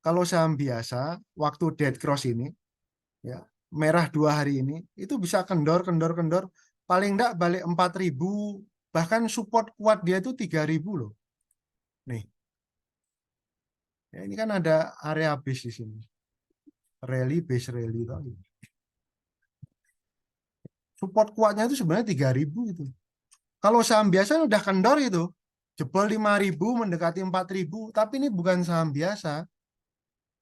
Kalau saham biasa, waktu dead cross ini, ya merah 2 hari ini, itu bisa kendor, kendor, kendor. Paling enggak balik 4.000, bahkan support kuat dia itu 3.000 loh. Nih, ya, ini kan ada area base di sini. Rally, base rally tadi. Support kuatnya itu sebenarnya 3.000 itu. Kalau saham biasa udah kendor itu, jebol 5.000 mendekati 4.000, tapi ini bukan saham biasa.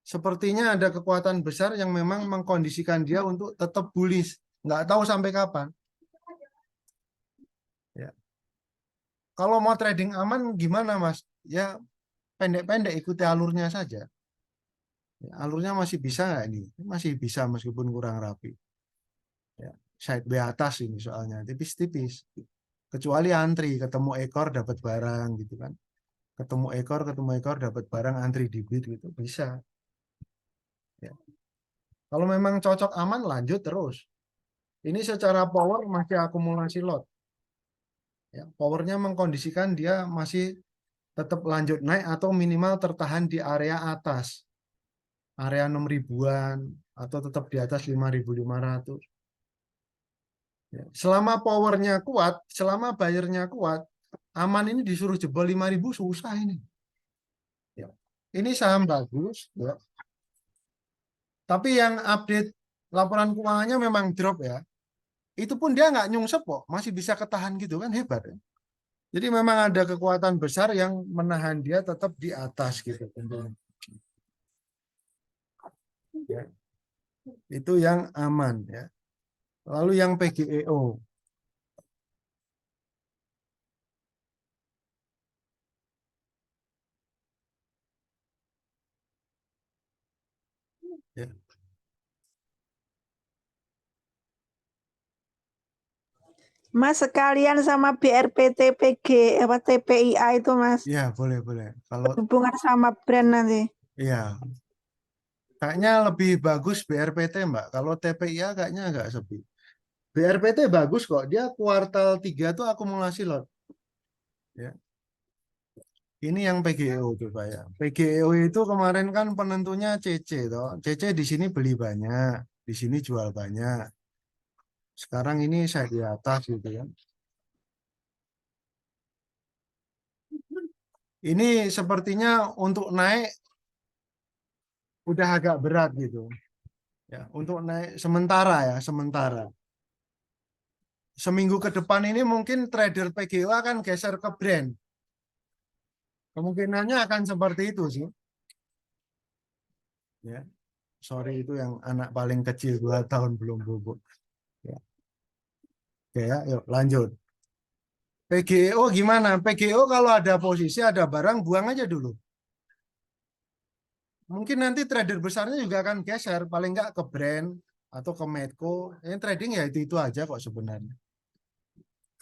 Sepertinya ada kekuatan besar yang memang mengkondisikan dia untuk tetap bullish. Nggak tahu sampai kapan. Ya. Kalau mau trading aman gimana, Mas? Ya pendek-pendek ikuti alurnya saja. Ya, alurnya masih bisa nggak ini? Masih bisa meskipun kurang rapi. Ya, side B atas ini soalnya tipis-tipis. Kecuali antri, ketemu ekor dapat barang gitu kan. Ketemu ekor dapat barang antri di bid gitu bisa. Ya. Kalau memang cocok aman lanjut terus. Ini secara power masih akumulasi lot. Ya, powernya mengkondisikan dia masih tetap lanjut naik atau minimal tertahan di area atas. Area 6 ribuan atau tetap di atas 5.500. Ya. Selama powernya kuat, selama bayarnya kuat, aman ini disuruh jebol 5.000 susah ini. Ya. Ini saham bagus, ya. Tapi yang update laporan keuangannya memang drop ya. Itu pun dia nggak nyungsep kok, masih bisa ketahan gitu kan hebat ya. Jadi memang ada kekuatan besar yang menahan dia tetap di atas gitu tentunya. Ya. Itu yang aman ya. Lalu yang PGEO. Ya. Mas sekalian sama BRPT PG apa TPIA itu Mas. Ya, boleh. Kalau Hubungan sama brand nanti. ya, kayaknya lebih bagus BRPT, Mbak. Kalau TPIA kayaknya agak sepi. BRPT bagus kok. Dia kuartal 3 tuh akumulasi lot. Ya. Ini yang PGEO tuh Pak ya. PGEO itu kemarin kan penentunya CC toh. CC di sini beli banyak, di sini jual banyak. Sekarang ini saya di atas gitu ya. Ini sepertinya untuk naik udah agak berat gitu. Ya, untuk naik sementara ya, sementara. Seminggu ke depan ini mungkin trader PGO akan geser ke brand. Kemungkinannya akan seperti itu sih. Ya, sorry itu yang anak paling kecil 2 tahun belum bubuk. Ya, oke ya, yuk lanjut. PGO gimana? PGO kalau ada posisi, ada barang, buang aja dulu. Mungkin nanti trader besarnya juga akan geser, paling nggak ke brand atau ke Medco. Yang trading ya itu aja kok sebenarnya.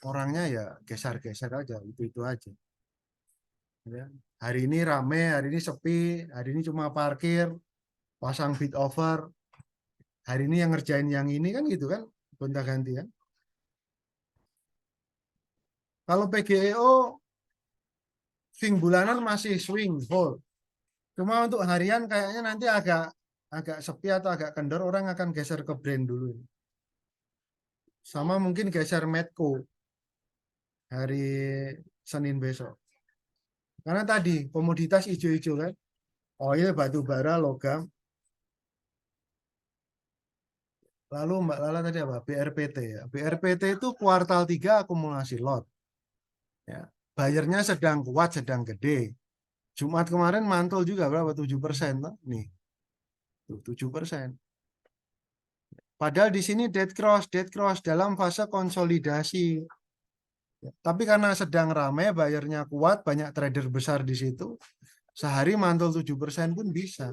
Orangnya ya geser-geser aja, itu aja. Ya. Hari ini rame, hari ini sepi, hari ini cuma parkir, pasang bid over. Hari ini yang ngerjain yang ini kan gitu kan, gonta-ganti kan. Kalau PGEO swing bulanan masih swing hold. Cuma untuk harian kayaknya nanti agak agak sepi atau agak kendor, orang akan geser ke brand dulu. Sama mungkin geser Medco hari Senin besok. Karena tadi komoditas hijau-hijau kan, oil, batu bara, logam. Lalu Mbak Lala tadi apa? BRPT ya. BRPT itu kuartal 3 akumulasi lot. Ya. Bayarnya sedang kuat, sedang gede. Jumat kemarin mantul juga berapa? 7%. Nih, 7%. Padahal di sini dead cross dalam fase konsolidasi. Tapi karena sedang ramai, bayarnya kuat, banyak trader besar di situ, sehari mantul 7% pun bisa.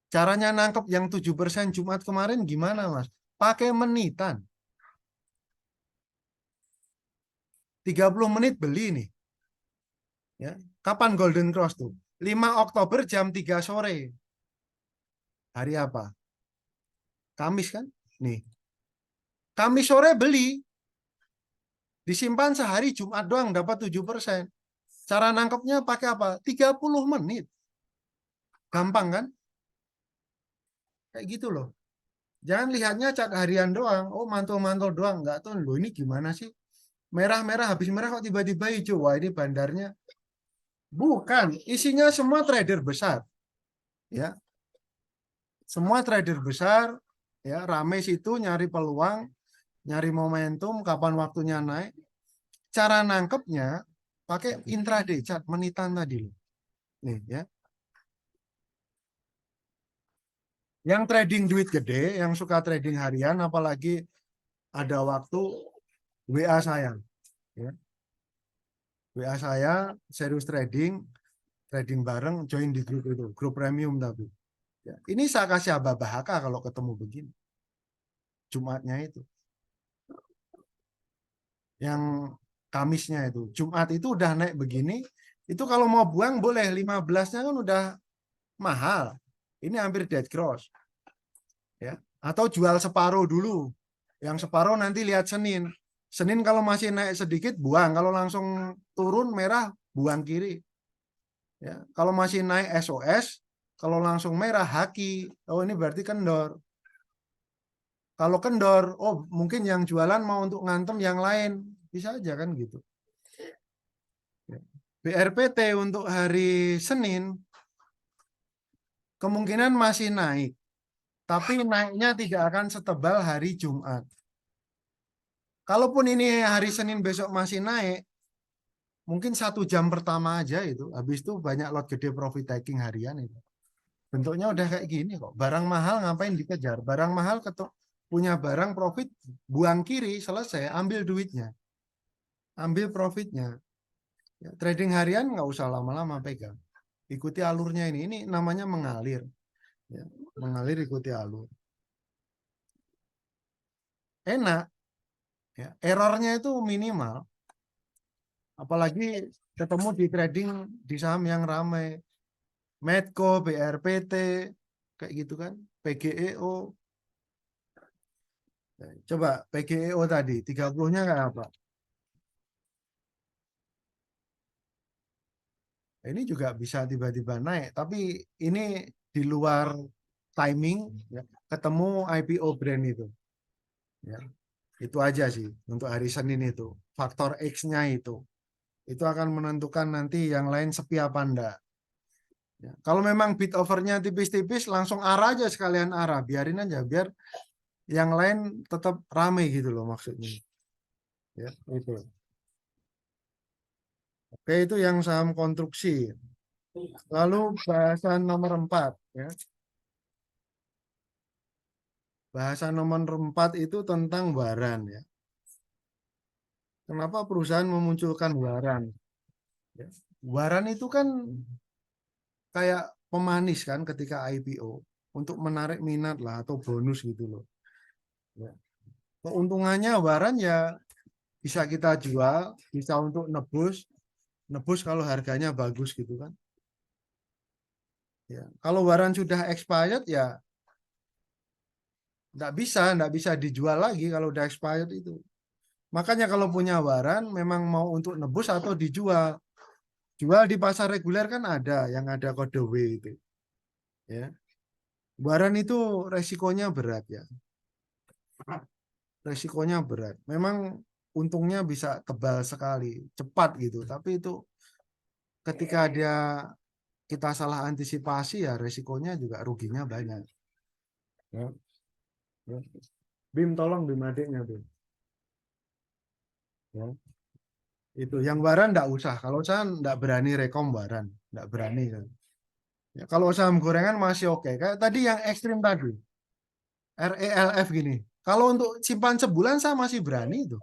Caranya nangkep yang 7% Jumat kemarin gimana, Mas? Pakai menitan. 30 menit beli nih. Ya. Kapan Golden Cross tuh? 5 Oktober jam 3 sore. Hari apa? Kamis kan? Nih. Kamis sore beli. Disimpan sehari Jumat doang dapat 7%. Cara nangkepnya pakai apa? 30 menit. Gampang kan? Kayak gitu loh. Jangan lihatnya cat harian doang. Oh, mantul-mantul doang. Nggak tahu loh ini gimana sih? Merah-merah, habis merah kok tiba-tiba hijau. Wah, ini bandarnya. Bukan. Isinya semua trader besar. Ya, semua trader besar. Ya, rame situ nyari peluang, nyari momentum, kapan waktunya naik. Cara nangkepnya pakai intraday chart, menitan tadi loh. Nih ya. Yang trading duit gede, yang suka trading harian, apalagi ada waktu WA saya. Ya. WA saya, serius trading, trading bareng, join di grup itu, grup premium tapi. Ya, ini saya kasih abah-bahaka kalau ketemu begini. Jumatnya itu. Yang Kamisnya itu. Jumat itu udah naik begini, itu kalau mau buang boleh, 15-nya kan udah mahal. Ini hampir dead cross. Ya. Atau jual separuh dulu. Yang separuh nanti lihat Senin. Senin kalau masih naik sedikit, buang. Kalau langsung turun merah, buang kiri. Ya. Kalau masih naik SOS, kalau langsung merah, haki. Oh ini berarti kendor. Kalau kendor, oh mungkin yang jualan mau untuk ngantem yang lain. Bisa aja kan gitu. BRPT untuk hari Senin kemungkinan masih naik. Tapi naiknya tidak akan setebal hari Jumat. Kalaupun ini hari Senin besok masih naik, mungkin 1 jam pertama aja itu. Habis itu banyak lot gede profit taking harian itu. Bentuknya udah kayak gini kok. Barang mahal ngapain dikejar? Barang mahal punya barang profit, buang kiri, selesai, ambil duitnya. Ambil profitnya. Ya, trading harian nggak usah lama-lama pegang. Ikuti alurnya ini. Ini namanya mengalir. Ya, mengalir ikuti alur. Enak. Ya, errornya itu minimal. Apalagi ketemu di trading di saham yang ramai. Medco, BRPT, kayak gitu kan. PGEO. Coba PGEO tadi, 30-nya kayak apa? Ini juga bisa tiba-tiba naik, tapi ini di luar timing, ya, ketemu IPO brand itu. Ya, itu aja sih untuk hari Senin itu. Faktor X-nya itu. Itu akan menentukan nanti yang lain sepi apa enggak. Ya, kalau memang bid overnya tipis-tipis, langsung arah aja sekalian arah. Biarin aja, biar yang lain tetap rame gitu loh maksudnya. Ya, itu. Oke, itu yang saham konstruksi. Lalu bahasan nomor 4. Ya. Bahasan nomor 4 itu tentang waran. Ya. Kenapa perusahaan memunculkan waran? Ya. Waran itu kan kayak pemanis kan ketika IPO. Untuk menarik minat lah atau bonus gitu loh. Ya. Keuntungannya waran ya bisa kita jual, bisa untuk nebus kalau harganya bagus gitu kan. Ya. Kalau waran sudah expired ya nggak bisa dijual lagi kalau udah expired itu. Makanya kalau punya waran memang mau untuk nebus atau dijual. Jual di pasar reguler kan ada yang ada kode W itu. Ya. Waran itu resikonya berat ya. Resikonya berat. Memang untungnya bisa tebal sekali, cepat gitu. Tapi itu ketika dia kita salah antisipasi ya resikonya juga ruginya banyak. Ya. Ya. Bim tolong Bim adiknya Bim. Ya. Itu yang waran enggak usah. Kalau saya enggak berani rekom waran, enggak berani. Ya, kalau saham gorengan masih oke. Kayak tadi yang ekstrim tadi, RELF gini. Kalau untuk simpan sebulan saya masih berani itu.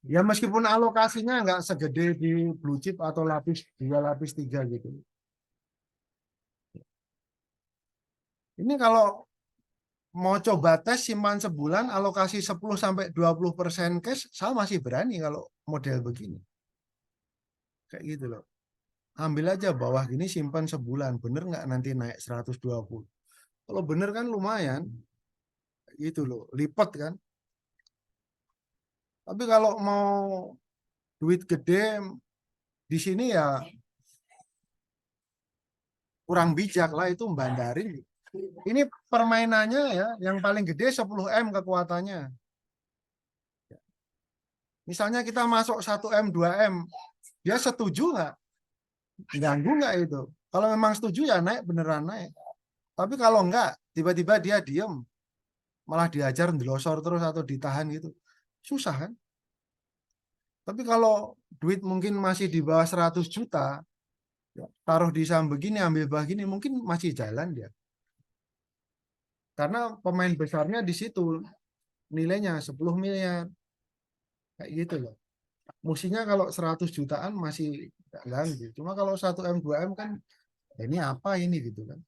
Ya meskipun alokasinya nggak segede di blue chip atau lapis 2, lapis 3 gitu. Ini kalau mau coba tes simpan sebulan alokasi 10-20% cash, saya masih berani kalau model begini. Kayak gitu loh. Ambil aja bawah gini simpan sebulan. Bener nggak nanti naik 120? Kalau bener kan lumayan. Gitu loh. Lipat kan. Tapi kalau mau duit gede di sini ya kurang bijak lah itu bandarin. Ini permainannya ya yang paling gede 10 M kekuatannya. Misalnya kita masuk 1 M, 2 M, dia setuju nggak? Ganggu nggak itu? Kalau memang setuju ya naik beneran naik. Tapi kalau enggak, tiba-tiba dia diem, malah diajar ndelosor terus atau ditahan gitu. Susah kan? Tapi kalau duit mungkin masih di bawah 100 juta, ya, taruh di saham begini, ambil begini, mungkin masih jalan dia. Karena pemain besarnya di situ, nilainya 10 miliar. Kayak gitu loh. Mestinya kalau 100 jutaan masih nggak ganggu. Cuma kalau 1M 2M kan ini apa ini gitu kan.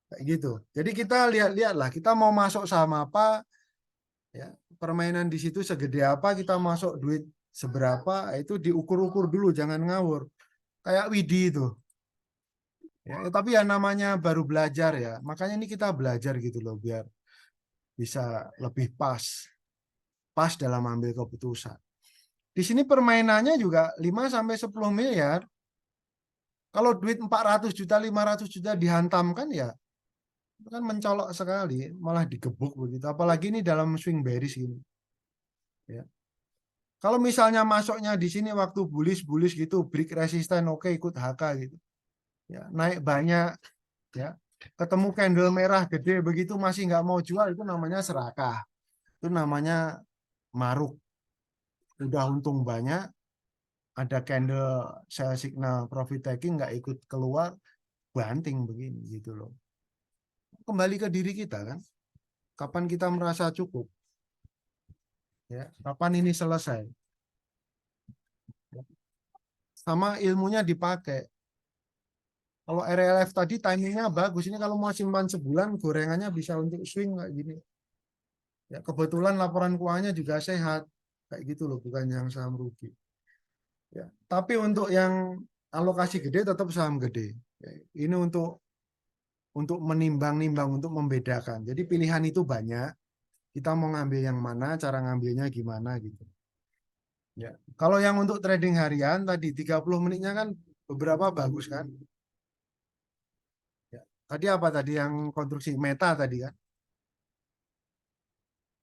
Kayak gitu. Jadi kita lihat-lihat lah, kita mau masuk saham apa, ya, permainan di situ segede apa, kita masuk duit seberapa, itu diukur-ukur dulu, jangan ngawur. Kayak Widi itu. Ya, tapi ya namanya baru belajar ya. Makanya ini kita belajar gitu loh biar bisa lebih pas dalam ambil keputusan. Di sini permainannya juga 5 sampai 10 miliar. Kalau duit 400 juta, 500 juta dihantamkan ya itu kan mencolok sekali, malah digebuk begitu. Apalagi ini dalam swing bearish ini. Ya. Kalau misalnya masuknya di sini waktu bullish gitu, break resisten oke, ikut HK gitu. Ya, naik banyak ya. Ketemu candle merah gede begitu masih nggak mau jual, itu namanya serakah. Itu namanya maruk. Udah untung banyak, ada candle sell signal profit taking nggak ikut keluar, banting begini gitu loh. Kembali ke diri kita kan. Kapan kita merasa cukup? Ya, kapan ini selesai? Sama ilmunya dipakai. Kalau RLF tadi timingnya bagus. Ini kalau mau simpan sebulan, gorengannya bisa untuk swing kayak gini. Ya, kebetulan laporan keuangannya juga sehat. Kayak gitu loh, bukan yang saham rugi. Ya, tapi untuk yang alokasi gede tetap saham gede. Ya, ini untuk menimbang-nimbang, untuk membedakan. Jadi pilihan itu banyak. Kita mau ngambil yang mana, cara ngambilnya gimana gitu. Ya. Kalau yang untuk trading harian tadi 30 menitnya kan beberapa bagus kan. Ya. Tadi apa tadi yang konstruksi Meta tadi kan.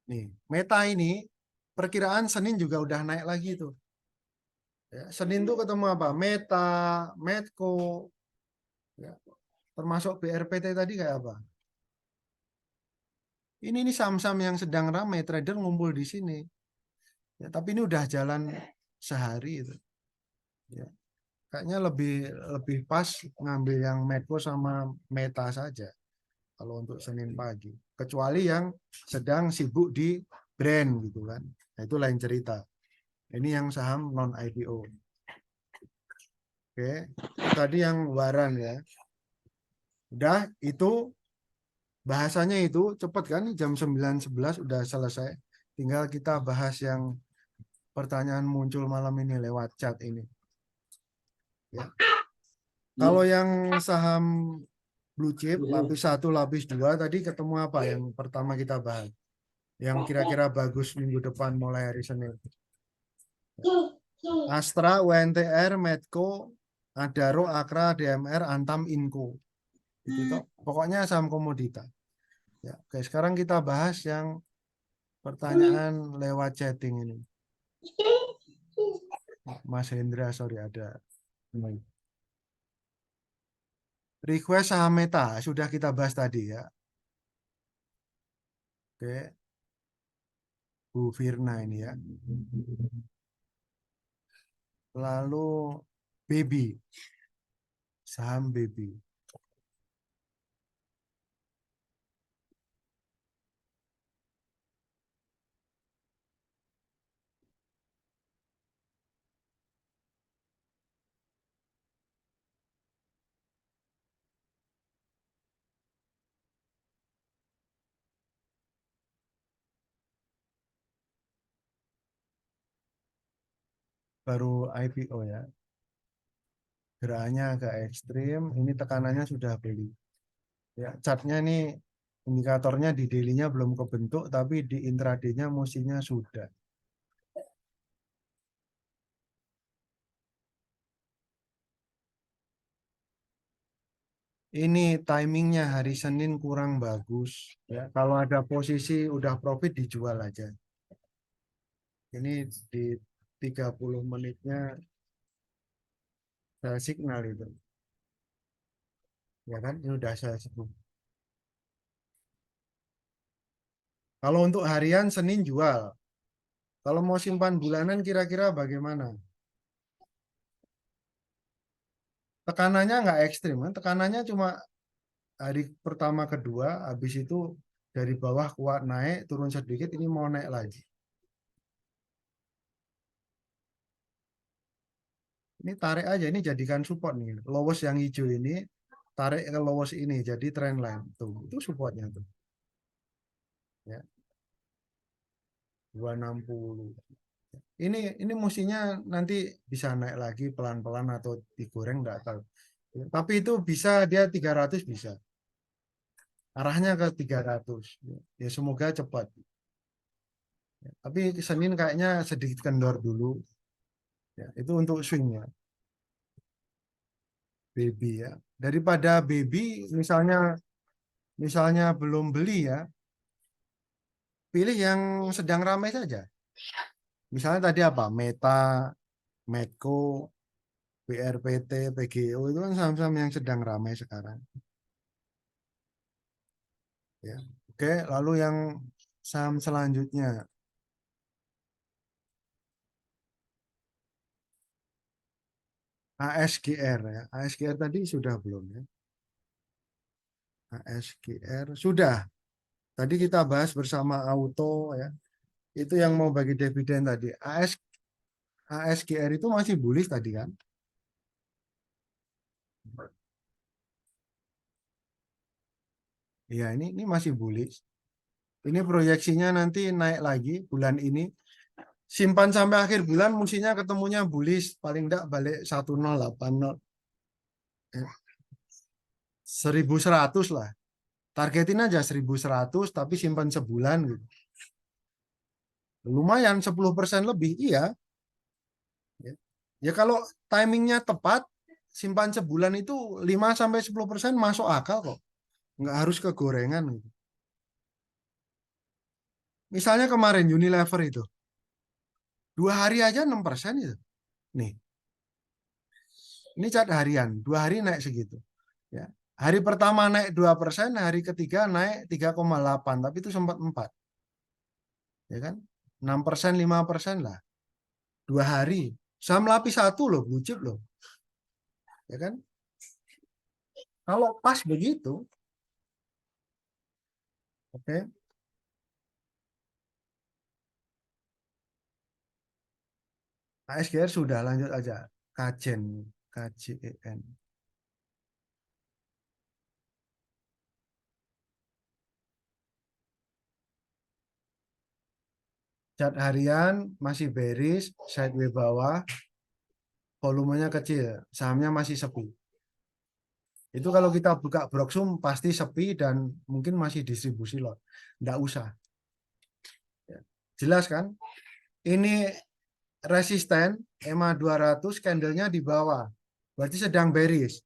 Nih, Meta ini perkiraan Senin juga udah naik lagi tuh. Ya, Senin tuh ketemu apa? Meta, Medco, ya. Termasuk BRPT tadi kayak apa? Ini saham-saham yang sedang ramai, trader ngumpul di sini. Ya, tapi ini udah jalan sehari itu. Ya. Kayaknya lebih pas ngambil yang Medco sama Meta saja kalau untuk Senin pagi. Kecuali yang sedang sibuk di brand gitu kan. Nah, itu lain cerita. Ini yang saham non IPO. Oke, tadi yang waran ya. Udah itu bahasanya itu cepet kan jam 9.11 udah selesai. Tinggal kita bahas yang pertanyaan muncul malam ini lewat chat ini. Ya. Kalau yang saham blue chip lapis 1, lapis 2 tadi ketemu apa yang pertama kita bahas? Yang kira-kira bagus minggu depan mulai hari Senin. Astra, UNTR, Medco, Adaro, Akra, DMR, Antam, Inco. Itu toh. Pokoknya saham komoditas. Ya, oke, sekarang kita bahas yang pertanyaan lewat chatting ini. Mas Hendra, sorry ada. Request saham Meta sudah kita bahas tadi ya. Oke, Bu Firna ini ya. Lalu Baby, saham Baby. Baru IPO ya. Gerakannya agak ekstrim. Ini tekanannya sudah beli. Ya, chartnya nih indikatornya di daily-nya belum kebentuk, tapi di intraday-nya mestinya sudah. Ini timingnya hari Senin kurang bagus. Ya, kalau ada posisi udah profit dijual aja. Ini di 30 menitnya saya signal itu. Ya kan, ini udah saya sebut. Kalau untuk harian Senin jual. Kalau mau simpan bulanan kira-kira bagaimana? Tekanannya nggak ekstrim kan? Tekanannya cuma hari pertama kedua, habis itu dari bawah kuat naik, turun sedikit, ini mau naik lagi. Ini tarik aja, ini jadikan support nih. Lowest yang hijau ini tarik ke lowest ini jadi trend line. Tuh, itu supportnya tuh. Ya, 260. Ini mestinya nanti bisa naik lagi pelan-pelan atau digoreng enggak tahu. Tapi itu bisa dia 300 bisa. Arahnya ke 300. Ya semoga cepat. Tapi Senin kayaknya sedikit kendor dulu. Ya, itu untuk swingnya. Baby ya. Daripada baby misalnya belum beli ya, pilih yang sedang ramai saja. Misalnya tadi apa? Meta, Medco, BRPT, PGO itu kan saham-saham yang sedang ramai sekarang. Ya. Oke, lalu yang saham selanjutnya ASGR ya. ASGR tadi sudah belum ya? ASGR sudah. Tadi kita bahas bersama Auto ya. Itu yang mau bagi dividen tadi. ASGR itu masih bullish tadi kan? Iya, ini masih bullish. Ini proyeksinya nanti naik lagi bulan ini. Simpan sampai akhir bulan mestinya ketemunya bullish paling enggak balik 1080 1100 lah. Targetin aja 1100 tapi simpan sebulan gitu. Lumayan 10% lebih. Iya. Ya, ya kalau timingnya tepat simpan sebulan itu 5 sampai 10% masuk akal kok. Nggak harus kegorengan gitu. Misalnya kemarin Unilever itu 2 hari aja 6% itu. Nih, ini cat harian, 2 hari naik segitu. Ya. Hari pertama naik 2%, hari ketiga naik 3,8, tapi itu sempat 4. Ya kan? 6%, 5% lah. 2 hari. Saham lapis satu loh, blue chip loh. Ya kan? Kalau pas begitu, oke. ASGR sudah lanjut aja. Kajen, KJEN. Cat harian masih bearish, sideways bawah, volumenya kecil, sahamnya masih sepi. Itu kalau kita buka Broksum pasti sepi dan mungkin masih distribusi lot. Nggak usah. Jelas kan? Ini resisten EMA 200 candlenya di bawah. Berarti sedang bearish.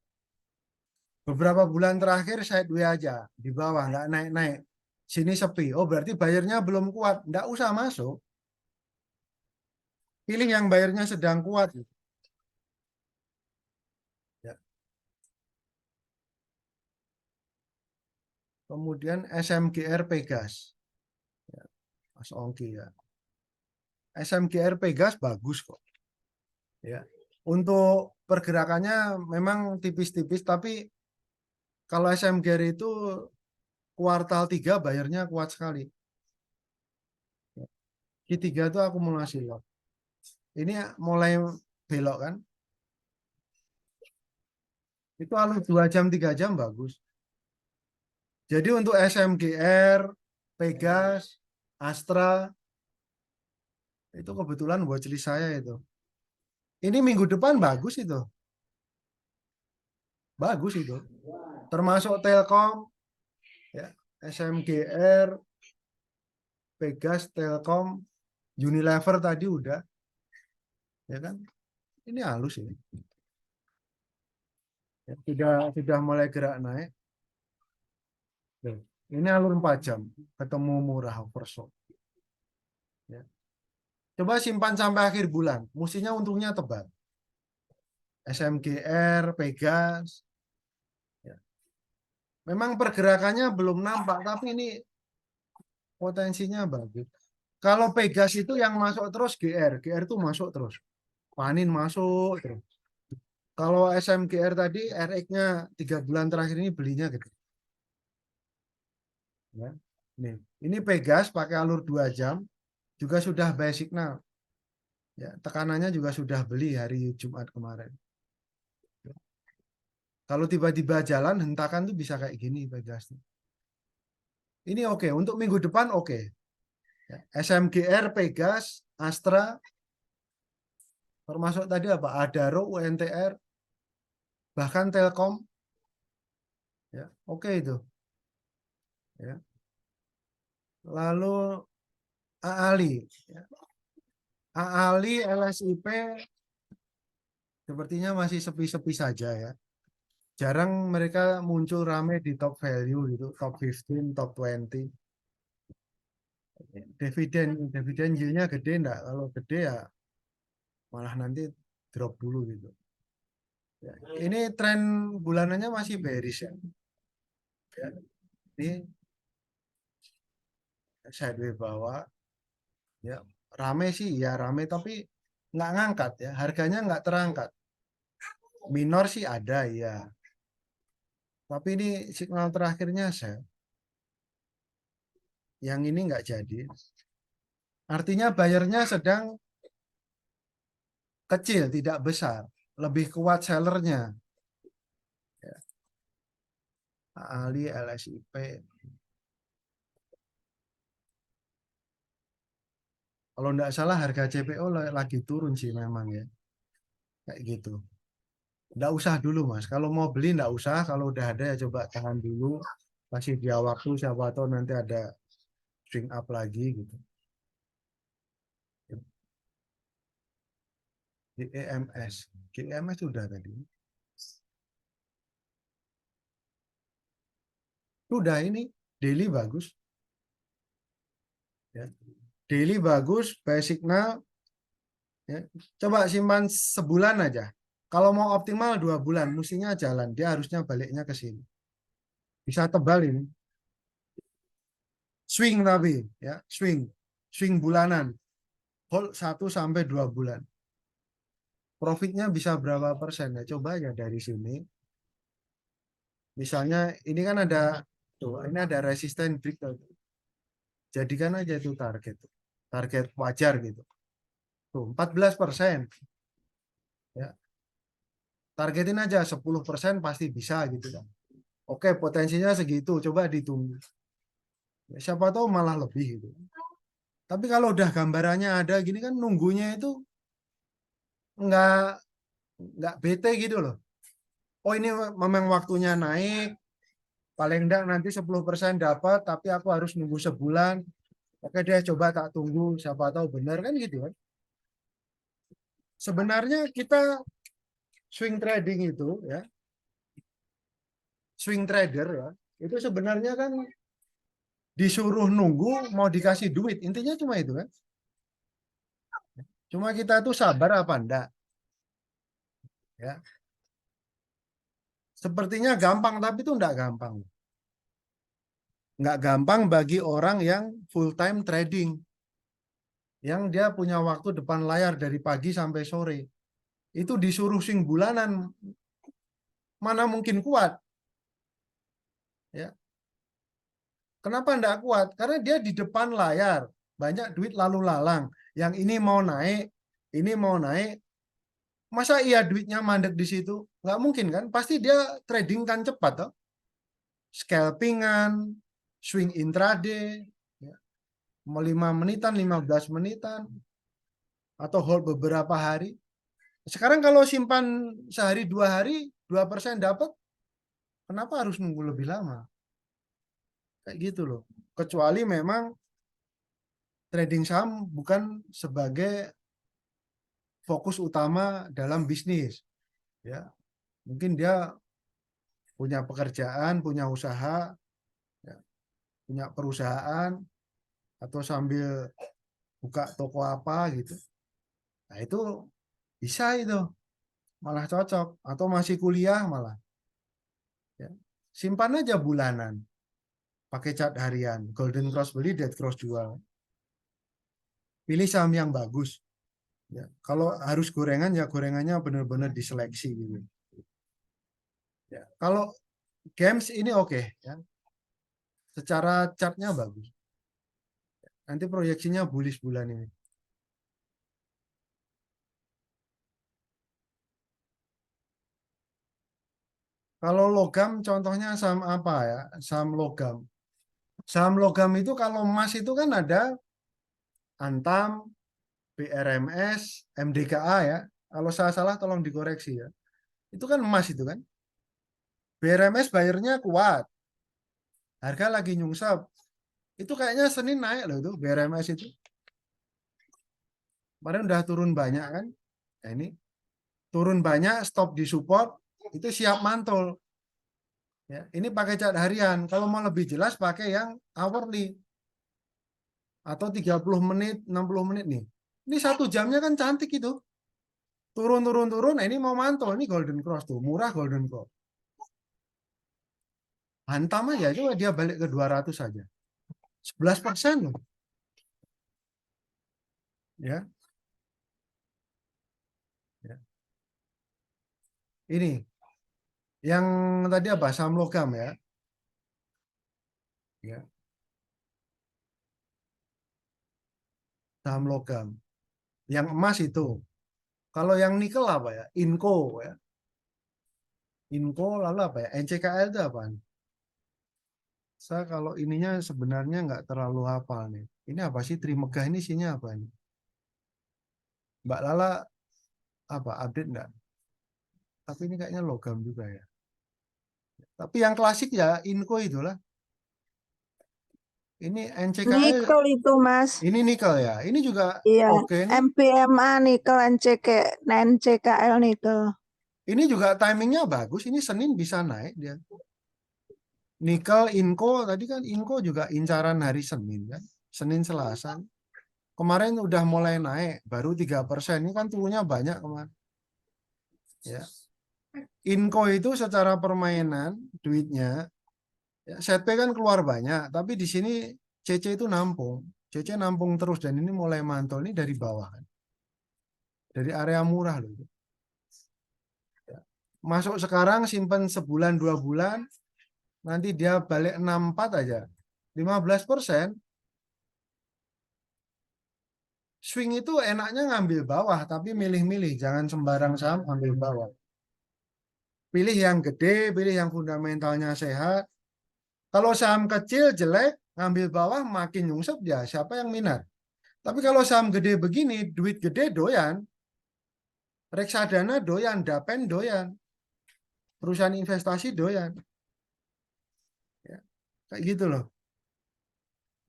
Beberapa bulan terakhir sideways aja di bawah, nggak naik-naik. Sini sepi. Oh berarti bayarnya belum kuat. Nggak usah masuk. Pilih yang bayarnya sedang kuat. Ya. Kemudian SMGR Pegas. Ya, Mas Ongki ya. SMGR Pegas bagus kok. Ya. Untuk pergerakannya memang tipis-tipis, tapi kalau SMGR itu kuartal 3 bayarnya kuat sekali. Q3 itu akumulasi lot. Ini mulai belok kan. Itu alur 2 jam 3 jam bagus. Jadi untuk SMGR, Pegas, Astra itu kebetulan buat cili saya itu. Ini minggu depan bagus itu. Bagus itu. Termasuk Telkom, ya, SMGR, Pegas, Telkom, Unilever tadi udah, ya kan? Ini halus ini. Ya, sudah mulai gerak naik. Tuh. Ini alur 4 jam, ketemu murah oversold. Ya. Coba simpan sampai akhir bulan, mestinya untungnya tebal. SMGR, Pegas, ya. Memang pergerakannya belum nampak, tapi ini potensinya bagus. Kalau Pegas itu yang masuk terus GR itu masuk terus. Panin masuk terus. Kalau SMGR tadi RX-nya 3 bulan terakhir ini belinya gitu. Ya. Nih, ini Pegas pakai alur 2 jam juga sudah buy signal. Ya, tekanannya juga sudah beli hari Jumat kemarin. Kalau tiba-tiba jalan hentakan tuh bisa kayak gini Pegas. Ini oke, untuk minggu depan oke. Ya, SMGR, Pegas, Astra, termasuk tadi apa? Adaro, UNTR, bahkan Telkom, ya oke itu. Ya. Lalu AALI, ya. AALI, LSIP sepertinya masih sepi-sepi saja ya. Jarang mereka muncul rame di top value gitu, top 15, top 20. Dividen yieldnya gede enggak? Kalau gede ya malah nanti drop dulu gitu. Ya, ini tren bulanannya masih bearish ya. Ya, ini sideways bawah ya, rame sih ya, rame tapi nggak ngangkat ya, harganya nggak terangkat. Minor sih ada ya, tapi ini signal terakhirnya sell, yang ini nggak jadi, artinya bayarnya sedang kecil tidak besar, lebih kuat sellernya ya. Ali, LSIP, kalau nggak salah harga CPO lagi turun sih memang ya, kayak gitu. Nggak usah dulu Mas, kalau mau beli nggak usah, kalau udah ada ya coba tahan dulu, kasih dia waktu, siapa tahu nanti ada swing up lagi gitu. GEMS, GEMS sudah tadi, sudah ini daily bagus ya. Daily bagus, buy signal ya. Coba simpan sebulan aja, kalau mau optimal 2 bulan mestinya jalan, dia harusnya baliknya ke sini, bisa tebal ini swing, tapi ya swing bulanan, hold 1 sampai 2 bulan, profitnya bisa berapa persen ya, coba ya dari sini. Misalnya ini kan ada tuh, ini ada resisten break tuh. Jadikan aja itu target wajar gitu. Tuh 14%. Ya, targetin aja 10% pasti bisa gitu kan. Oke, potensinya segitu, coba ditunggu. Ya, siapa tahu malah lebih gitu. Tapi kalau udah gambarannya ada gini kan, nunggunya itu nggak nggak bete gitu loh. Oh ini memang waktunya naik, paling enggak nanti 10% dapat, tapi aku harus nunggu sebulan. Oke deh, coba tak tunggu, siapa tahu benar kan gitu kan. Sebenarnya kita swing trading itu ya, swing trader ya, itu sebenarnya kan disuruh nunggu mau dikasih duit, intinya cuma itu kan. Cuma kita tuh sabar apa enggak ya. Sepertinya gampang tapi itu enggak gampang. Enggak gampang bagi orang yang full time trading, yang dia punya waktu depan layar dari pagi sampai sore. Itu disuruh swing bulanan, mana mungkin kuat ya. Kenapa enggak kuat? Karena dia di depan layar, banyak duit lalu lalang. Yang ini mau naik, ini mau naik. Masa iya duitnya mandek di situ? Nggak mungkin kan? Pasti dia trading kan cepat toh. Scalpingan, swing intraday, ya. 5 menitan, 15 menitan, atau hold beberapa hari. Sekarang kalau simpan sehari 2 hari, 2% dapat, kenapa harus nunggu lebih lama? Kayak gitu loh. Kecuali memang trading saham bukan sebagai fokus utama dalam bisnis. Ya, mungkin dia punya pekerjaan, punya usaha, ya, punya perusahaan, atau sambil buka toko apa gitu. Nah itu bisa itu, malah cocok. Atau masih kuliah malah. Ya. Simpan aja bulanan, pakai cat harian, golden cross beli, dead cross jual. Pilih saham yang bagus. Ya. Kalau harus gorengan ya gorengannya benar-benar diseleksi gitu. Ya. Kalau games ini oke, ya. Secara chartnya bagus. Nanti proyeksinya bullish bulan ini. Kalau logam contohnya saham apa ya? Saham logam. Saham logam itu kalau emas itu kan ada Antam, BRMS, MDKA ya. Kalau saya salah tolong dikoreksi ya. Itu kan emas itu kan. BRMS bayarnya kuat. Harga lagi nyungsep. Itu kayaknya Senin naik loh itu BRMS itu. Kemarin udah turun banyak kan. Nah, ini turun banyak, stop di support, itu siap mantul. Ya, ini pakai cat harian. Kalau mau lebih jelas pakai yang hourly atau 30 menit, 60 menit nih. Ini 1 jamnya kan cantik itu. Turun, turun, turun. Nah, ini mau mantul. Ini golden cross tuh. Murah golden cross. Hantam aja. Coba dia balik ke 200 saja. 11% loh. Ya, ya. Ini. Yang tadi apa? Saham logam ya. Ya. Saham logam. Yang emas itu. Kalau yang nikel apa ya? Inco ya. Inco lalu apa ya? NCKL itu apa? Saya kalau ininya sebenarnya nggak terlalu hafal nih. Ini apa sih Trimegah ini isinya apa nih? Mbak Lala apa update nggak? Tapi ini kayaknya logam juga ya. Tapi yang klasik ya Inco itulah. Ini NCKL, Nikel itu, Mas. ini nikel ya. Ini juga Iya, oke nih. MPMA nikel, NCKL nikel. Ini juga timingnya bagus. Ini Senin bisa naik dia. Nikel, Inco tadi kan Inco juga incaran hari Senin kan. Senin Selasa. Kemarin udah mulai naik, baru 3%. Ini kan turunnya banyak kemarin. Ya. Inco itu secara permainan duitnya ya, setp kan keluar banyak, tapi di sini CC itu nampung. CC nampung terus dan ini mulai mantul ini dari bawah kan. Dari area murah loh. Ya. Masuk sekarang simpen sebulan 2 bulan, nanti dia balik 64 aja. 15%. Swing itu enaknya ngambil bawah, tapi milih-milih, jangan sembarang saham ambil bawah. Pilih yang gede, pilih yang fundamentalnya sehat. Kalau saham kecil jelek, ngambil bawah makin nyungsep ya. Siapa yang minat? Tapi kalau saham gede begini, duit gede doyan. Reksadana doyan, Dapen doyan. Perusahaan investasi doyan. Ya, kayak gitu loh.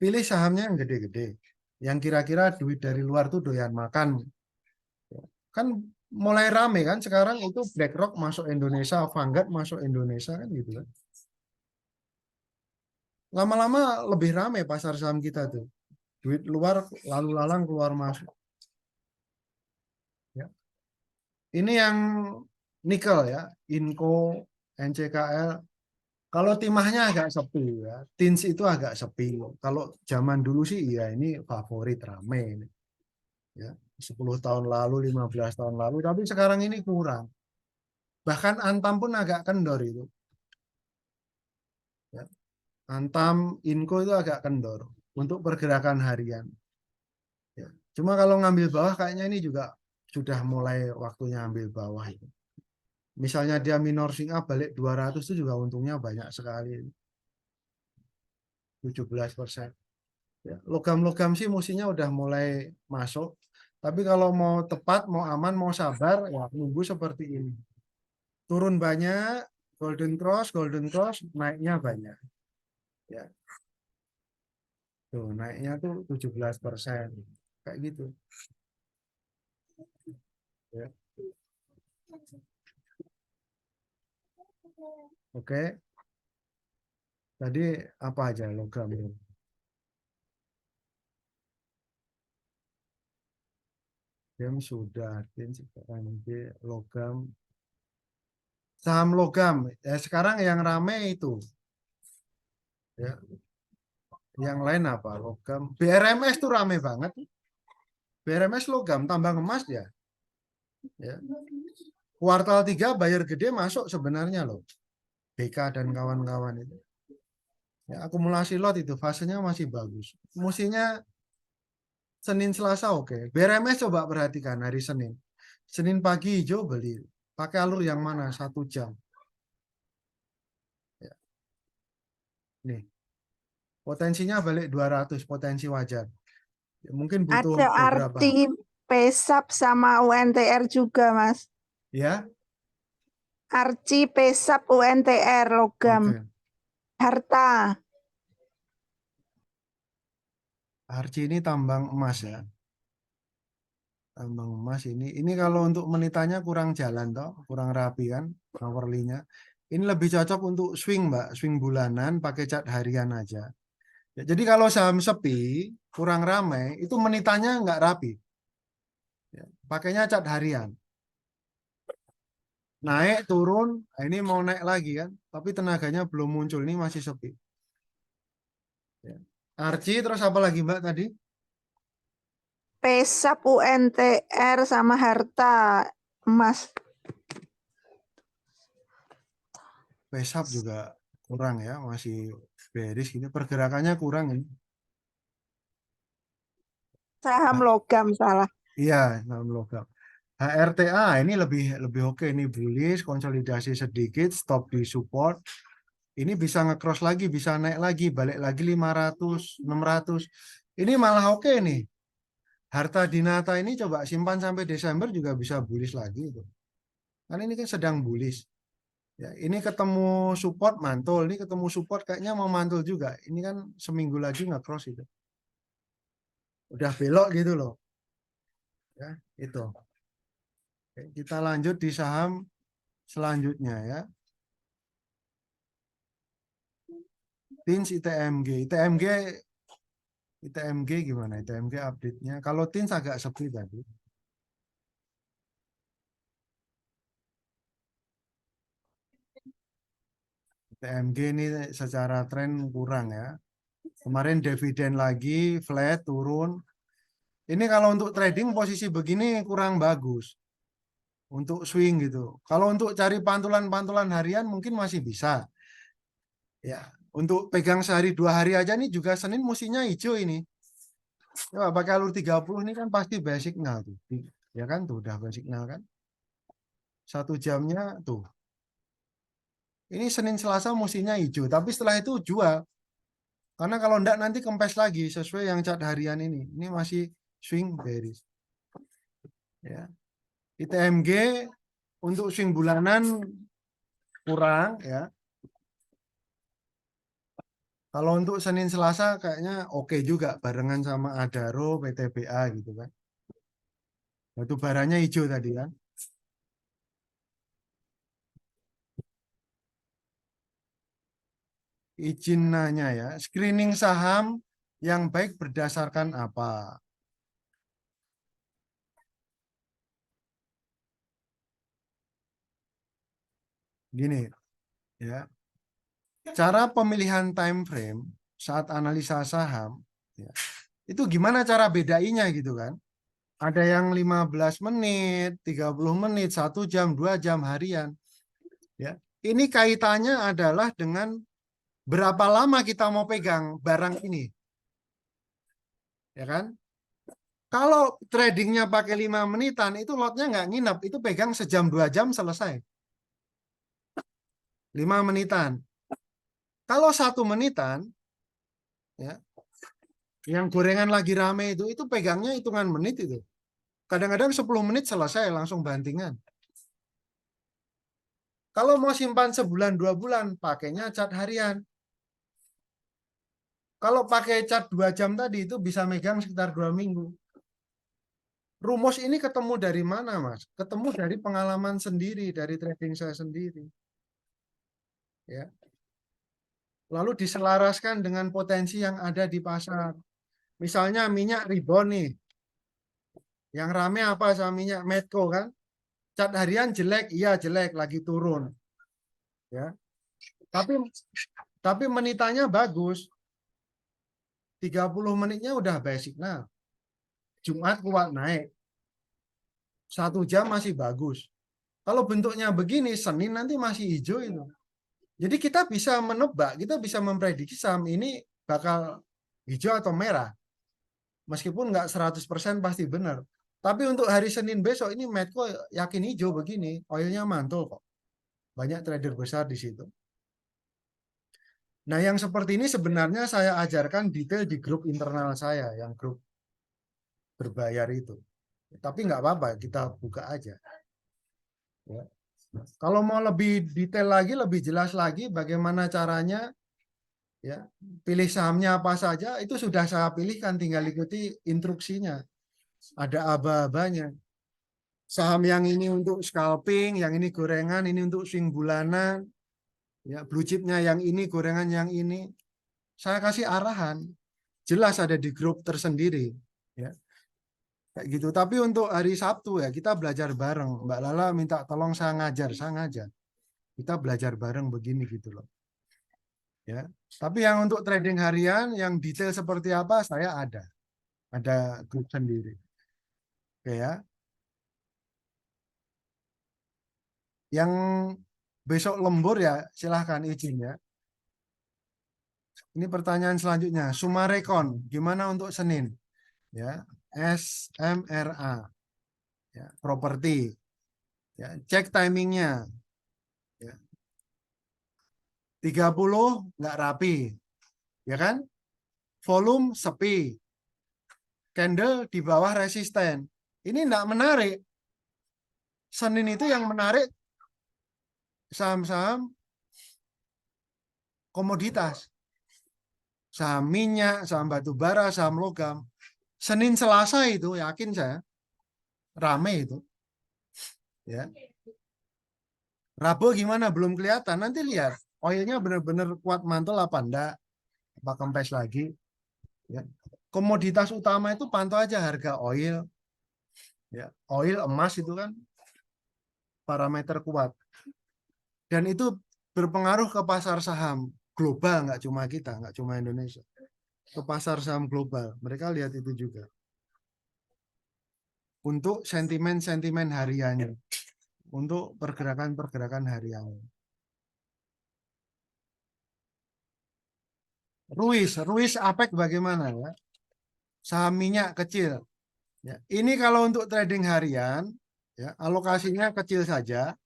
Pilih sahamnya yang gede-gede. Yang kira-kira duit dari luar tuh doyan makan. Ya, kan mulai rame kan sekarang itu BlackRock masuk Indonesia, Vanguard masuk Indonesia kan gitu kan. Lama-lama lebih rame pasar saham kita tuh. Duit luar lalu lalang keluar masuk. Ya. Ini yang nikel ya, Inco, NCKL. Kalau timahnya agak sepi ya, Tins itu agak sepi. Kalau zaman dulu sih ya ini favorit rame ini. Ya, 10 tahun lalu, 15 tahun lalu, tapi sekarang ini kurang. Bahkan Antam pun agak kendor itu. Ya. Antam, Inco itu agak kendor untuk pergerakan harian. Ya. Cuma kalau ngambil bawah kayaknya ini juga sudah mulai waktunya ambil bawah itu. Misalnya dia minor swing up balik 200 itu juga untungnya banyak sekali. 17%. Ya, logam-logam sih musinya udah mulai masuk. Tapi kalau mau tepat, mau aman, mau sabar, ya nunggu seperti ini. Turun banyak, golden cross, naiknya banyak. Ya, tuh naiknya tuh 17%. Kayak gitu. Ya. Oke, tadi apa aja logam ini? Yang sudah, nanti logam. Saham logam, ya sekarang yang rame itu. Ya, yang lain apa? Logam. BRMS tuh rame banget. BRMS logam, tambang emas ya. Ya. Kuartal 3 bayar gede masuk sebenarnya loh. BK dan kawan-kawan itu. Ya, akumulasi lot itu fasenya masih bagus. Musinya Senin Selasa oke. BRMS coba perhatikan hari Senin. Senin pagi hijau beli. Pakai alur yang mana? 1 jam. Nih, potensinya balik 200, potensi wajar. Ya, mungkin butuh Ada beberapa. arti pesap sama UNTR juga, Mas. Ya, Arci, pesap, UNTR, logam. oke. Harta. Arci ini tambang emas ya. Tambang emas ini kalau untuk menitanya kurang jalan toh, kurang rapi kan hourly-nya. Ini lebih cocok untuk swing, Mbak, swing bulanan pakai cat harian aja. Ya, jadi kalau saham sepi, kurang ramai, itu menitanya nggak rapi. Ya, pakainya cat harian. Naik, turun, nah ini mau naik lagi kan, tapi tenaganya belum muncul, ini masih sepi. Ya. Arci, terus apa lagi Mbak tadi? Pesap, UNTR, sama harta. Emas. Pesap juga kurang ya, masih bearish ini, pergerakannya kurang ini. Saham Nah, logam, salah. iya, saham logam. HRTA ini lebih lebih oke, ini bullish, konsolidasi sedikit, stop di support. Ini bisa nge-cross lagi, bisa naik lagi, balik lagi 500, 600. Ini malah oke nih. Harta Dinata ini coba simpan sampai Desember juga bisa bullish lagi itu. Karena ini kan sedang bullish. Ya, ini ketemu support mantul, ini ketemu support kayaknya mau mantul juga. Ini kan seminggu lagi nge-cross itu. Udah belok gitu loh. Ya, itu. Oke, kita lanjut di saham selanjutnya ya. TINS ITMG. ITMG gimana? ITMG update-nya. Kalau TINS agak sepi tadi. ITMG ini secara tren kurang ya. Kemarin dividen lagi, flat, turun. Ini kalau untuk trading posisi begini kurang bagus. Untuk swing gitu. Kalau untuk cari pantulan-pantulan harian mungkin masih bisa. Ya, untuk pegang sehari 2 hari aja nih juga Senin mestinya hijau ini. Coba pakai alur 30 ini kan pasti basic signal tuh. Ya kan tuh udah basic signal kan. 1 jamnya tuh. Ini Senin Selasa mestinya hijau, tapi setelah itu jual. Karena kalau enggak nanti kempes lagi sesuai yang cat harian ini. Ini masih swing bearish. Ya. ITMG untuk swing bulanan kurang ya. Kalau untuk Senin Selasa kayaknya oke juga barengan sama Adaro, PTBA gitu kan. Batu baranya hijau tadi kan. Izin nanya ya, screening saham yang baik berdasarkan apa? Gini ya, cara pemilihan time frame saat analisa saham ya, itu gimana cara bedainya gitu kan? Ada yang 15 menit, 30 menit, 1 jam, 2 jam harian. Ya, ini kaitannya adalah dengan berapa lama kita mau pegang barang ini, ya kan? Kalau tradingnya pakai 5 menitan, itu lotnya nggak nginep, itu pegang sejam 2 jam selesai. 5 menitan. Kalau 1 menitan, ya, yang gorengan lagi rame itu pegangnya hitungan menit itu. Kadang-kadang 10 menit selesai langsung bantingan. Kalau mau simpan sebulan 2 bulan, pakainya cat harian. Kalau pakai cat 2 jam tadi itu bisa megang sekitar 2 minggu. Rumus ini ketemu dari mana, Mas? Ketemu dari pengalaman sendiri, dari trading saya sendiri. Ya. Lalu diselaraskan dengan potensi yang ada di pasar. Misalnya minyak rebound nih. Yang rame apa sama minyak Medco kan? Cat harian jelek, iya jelek, lagi turun. Ya. Tapi menitanya bagus. 30 menitnya udah basic. Nah, Jumat kuat naik. 1 jam masih bagus. Kalau bentuknya begini, Senin nanti masih hijau itu. Jadi kita bisa menebak, kita bisa memprediksi saham ini bakal hijau atau merah. Meskipun nggak 100% pasti benar. Tapi untuk hari Senin besok ini Medco yakin hijau begini, oilnya mantul kok. Banyak trader besar di situ. Nah, yang seperti ini sebenarnya saya ajarkan detail di grup internal saya, yang grup berbayar itu. Tapi nggak apa-apa, kita buka aja. Ya. Kalau mau lebih detail lagi, lebih jelas lagi bagaimana caranya, ya pilih sahamnya apa saja, itu sudah saya pilihkan, tinggal ikuti instruksinya. Ada aba-abanya. Saham yang ini untuk scalping, yang ini gorengan, ini untuk swing bulanan, ya blue chipnya yang ini, gorengan yang ini. Saya kasih arahan, jelas ada di grup tersendiri, ya kayak gitu. Tapi untuk hari Sabtu ya kita belajar bareng. Mbak Lala minta tolong saya ngajar. Kita belajar bareng begini gitu loh. Ya. Tapi yang untuk trading harian, yang detail seperti apa saya ada grup sendiri. Oke ya. Yang besok lembur ya silahkan izin ya. Ini pertanyaan selanjutnya. Sumarekon, gimana untuk Senin? Ya, SMRA, ya, properti. Ya, cek timingnya. Ya. 30 nggak rapi, ya kan? Volume sepi. Candle di bawah resisten. Ini nggak menarik. Senin itu yang menarik saham-saham komoditas. Saham minyak, saham batu bara, saham logam. Senin Selasa itu yakin saya rame itu. Ya. Rabu gimana? Belum kelihatan. Nanti lihat. Oilnya benar-benar kuat mantul apa enggak? Apa kempes lagi? Ya. Komoditas utama itu pantau aja harga oil. Ya. Oil, emas itu kan parameter kuat. Dan itu berpengaruh ke pasar saham global, nggak cuma kita, nggak cuma Indonesia. Ke pasar saham global. Mereka lihat itu juga. Untuk sentimen-sentimen hariannya. Untuk pergerakan-pergerakan hariannya. Ruiz APEC bagaimana ya? Saham minyak kecil. Ya, ini kalau untuk trading harian, ya alokasinya kecil saja.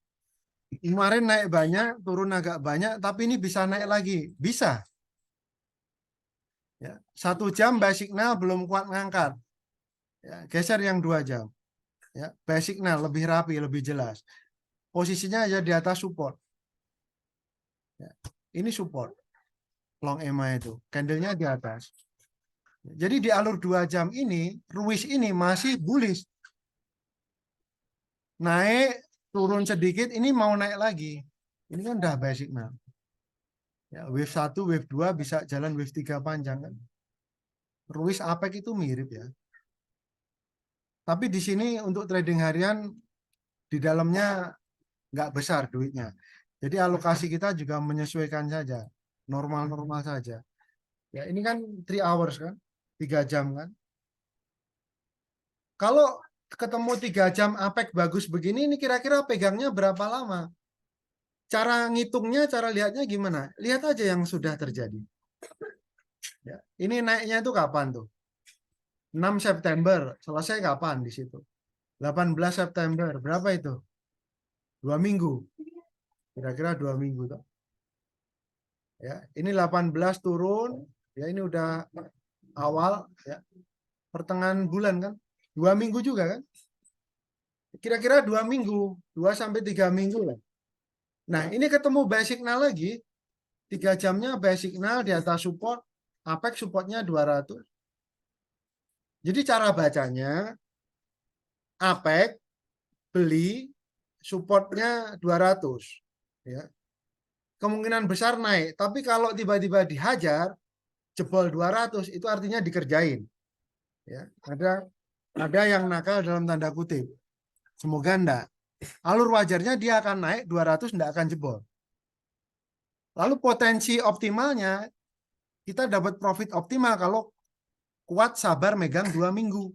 Kemarin naik banyak, turun agak banyak, tapi ini bisa naik lagi, bisa. Ya, 1 jam basic signal belum kuat ngangkat. Ya, geser yang 2 jam. Ya, basic signal lebih rapi, lebih jelas. Posisinya aja di atas support. Ya, ini support. Long EMA itu, candlenya di atas. Jadi di alur 2 jam ini, Ruiz ini masih bullish. Naik, turun sedikit, ini mau naik lagi. Ini kan udah basic signal. Ya, wave 1, wave 2 bisa jalan wave 3 panjang kan. Ruiz APEC itu mirip ya. Tapi di sini untuk trading harian di dalamnya nggak besar duitnya. Jadi alokasi kita juga menyesuaikan saja, normal-normal saja. Ya ini kan 3 hours kan, 3 jam kan. Kalau ketemu 3 jam APEC bagus begini, ini kira-kira pegangnya berapa lama? Cara ngitungnya, cara lihatnya gimana? Lihat aja yang sudah terjadi. Ya, ini naiknya itu kapan tuh? 6 September, selesai kapan di situ? 18 September, berapa itu? 2 minggu. Kira-kira 2 minggu tuh. Ya, ini 18 turun, ya ini udah awal ya. Pertengahan bulan kan? 2 minggu juga kan? Kira-kira 2 minggu, 2 sampai 3 minggu lah. Nah, ini ketemu basic signal lagi. 3 jamnya basic signal di atas support, APEC supportnya 200. Jadi cara bacanya APEC beli supportnya 200 ya. Kemungkinan besar naik, tapi kalau tiba-tiba dihajar jebol 200 itu artinya dikerjain. Ya, ada yang nakal dalam tanda kutip. Semoga enggak. Alur wajarnya dia akan naik 200 enggak akan jebol. Lalu potensi optimalnya kita dapat profit optimal kalau kuat sabar megang 2 minggu.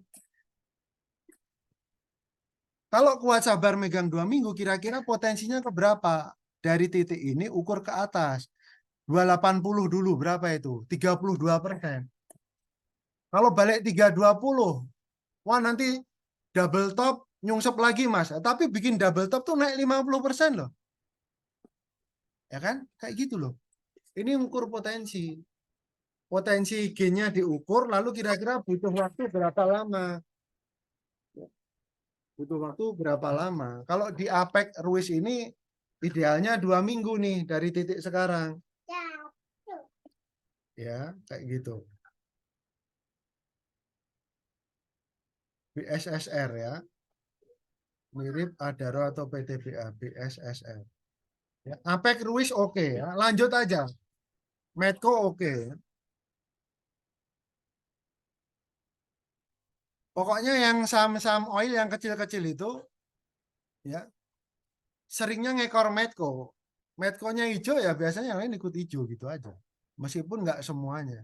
Kalau kuat sabar megang 2 minggu, kira-kira potensinya ke berapa? Dari titik ini ukur ke atas. 280 dulu, berapa itu? 32%. Kalau balik 320, wah nanti double top nyungsep lagi mas. Tapi bikin double top tuh naik 50% loh. Ya kan? Kayak gitu loh. Ini ukur potensi. Potensi gainnya diukur, lalu kira-kira butuh waktu berapa lama? Butuh waktu berapa lama? Kalau di APEC Ruiz ini idealnya 2 minggu nih dari titik sekarang. Ya, kayak gitu. BSSR ya. Mirip Adaro atau PTBA, BSSR. Ya, APEC Ruiz oke ya. Lanjut aja. Medco oke. Pokoknya yang saham-saham oil yang kecil-kecil itu ya seringnya ngekor Medco. Medco-nya hijau ya biasanya yang lain ikut hijau gitu aja. Meskipun nggak semuanya.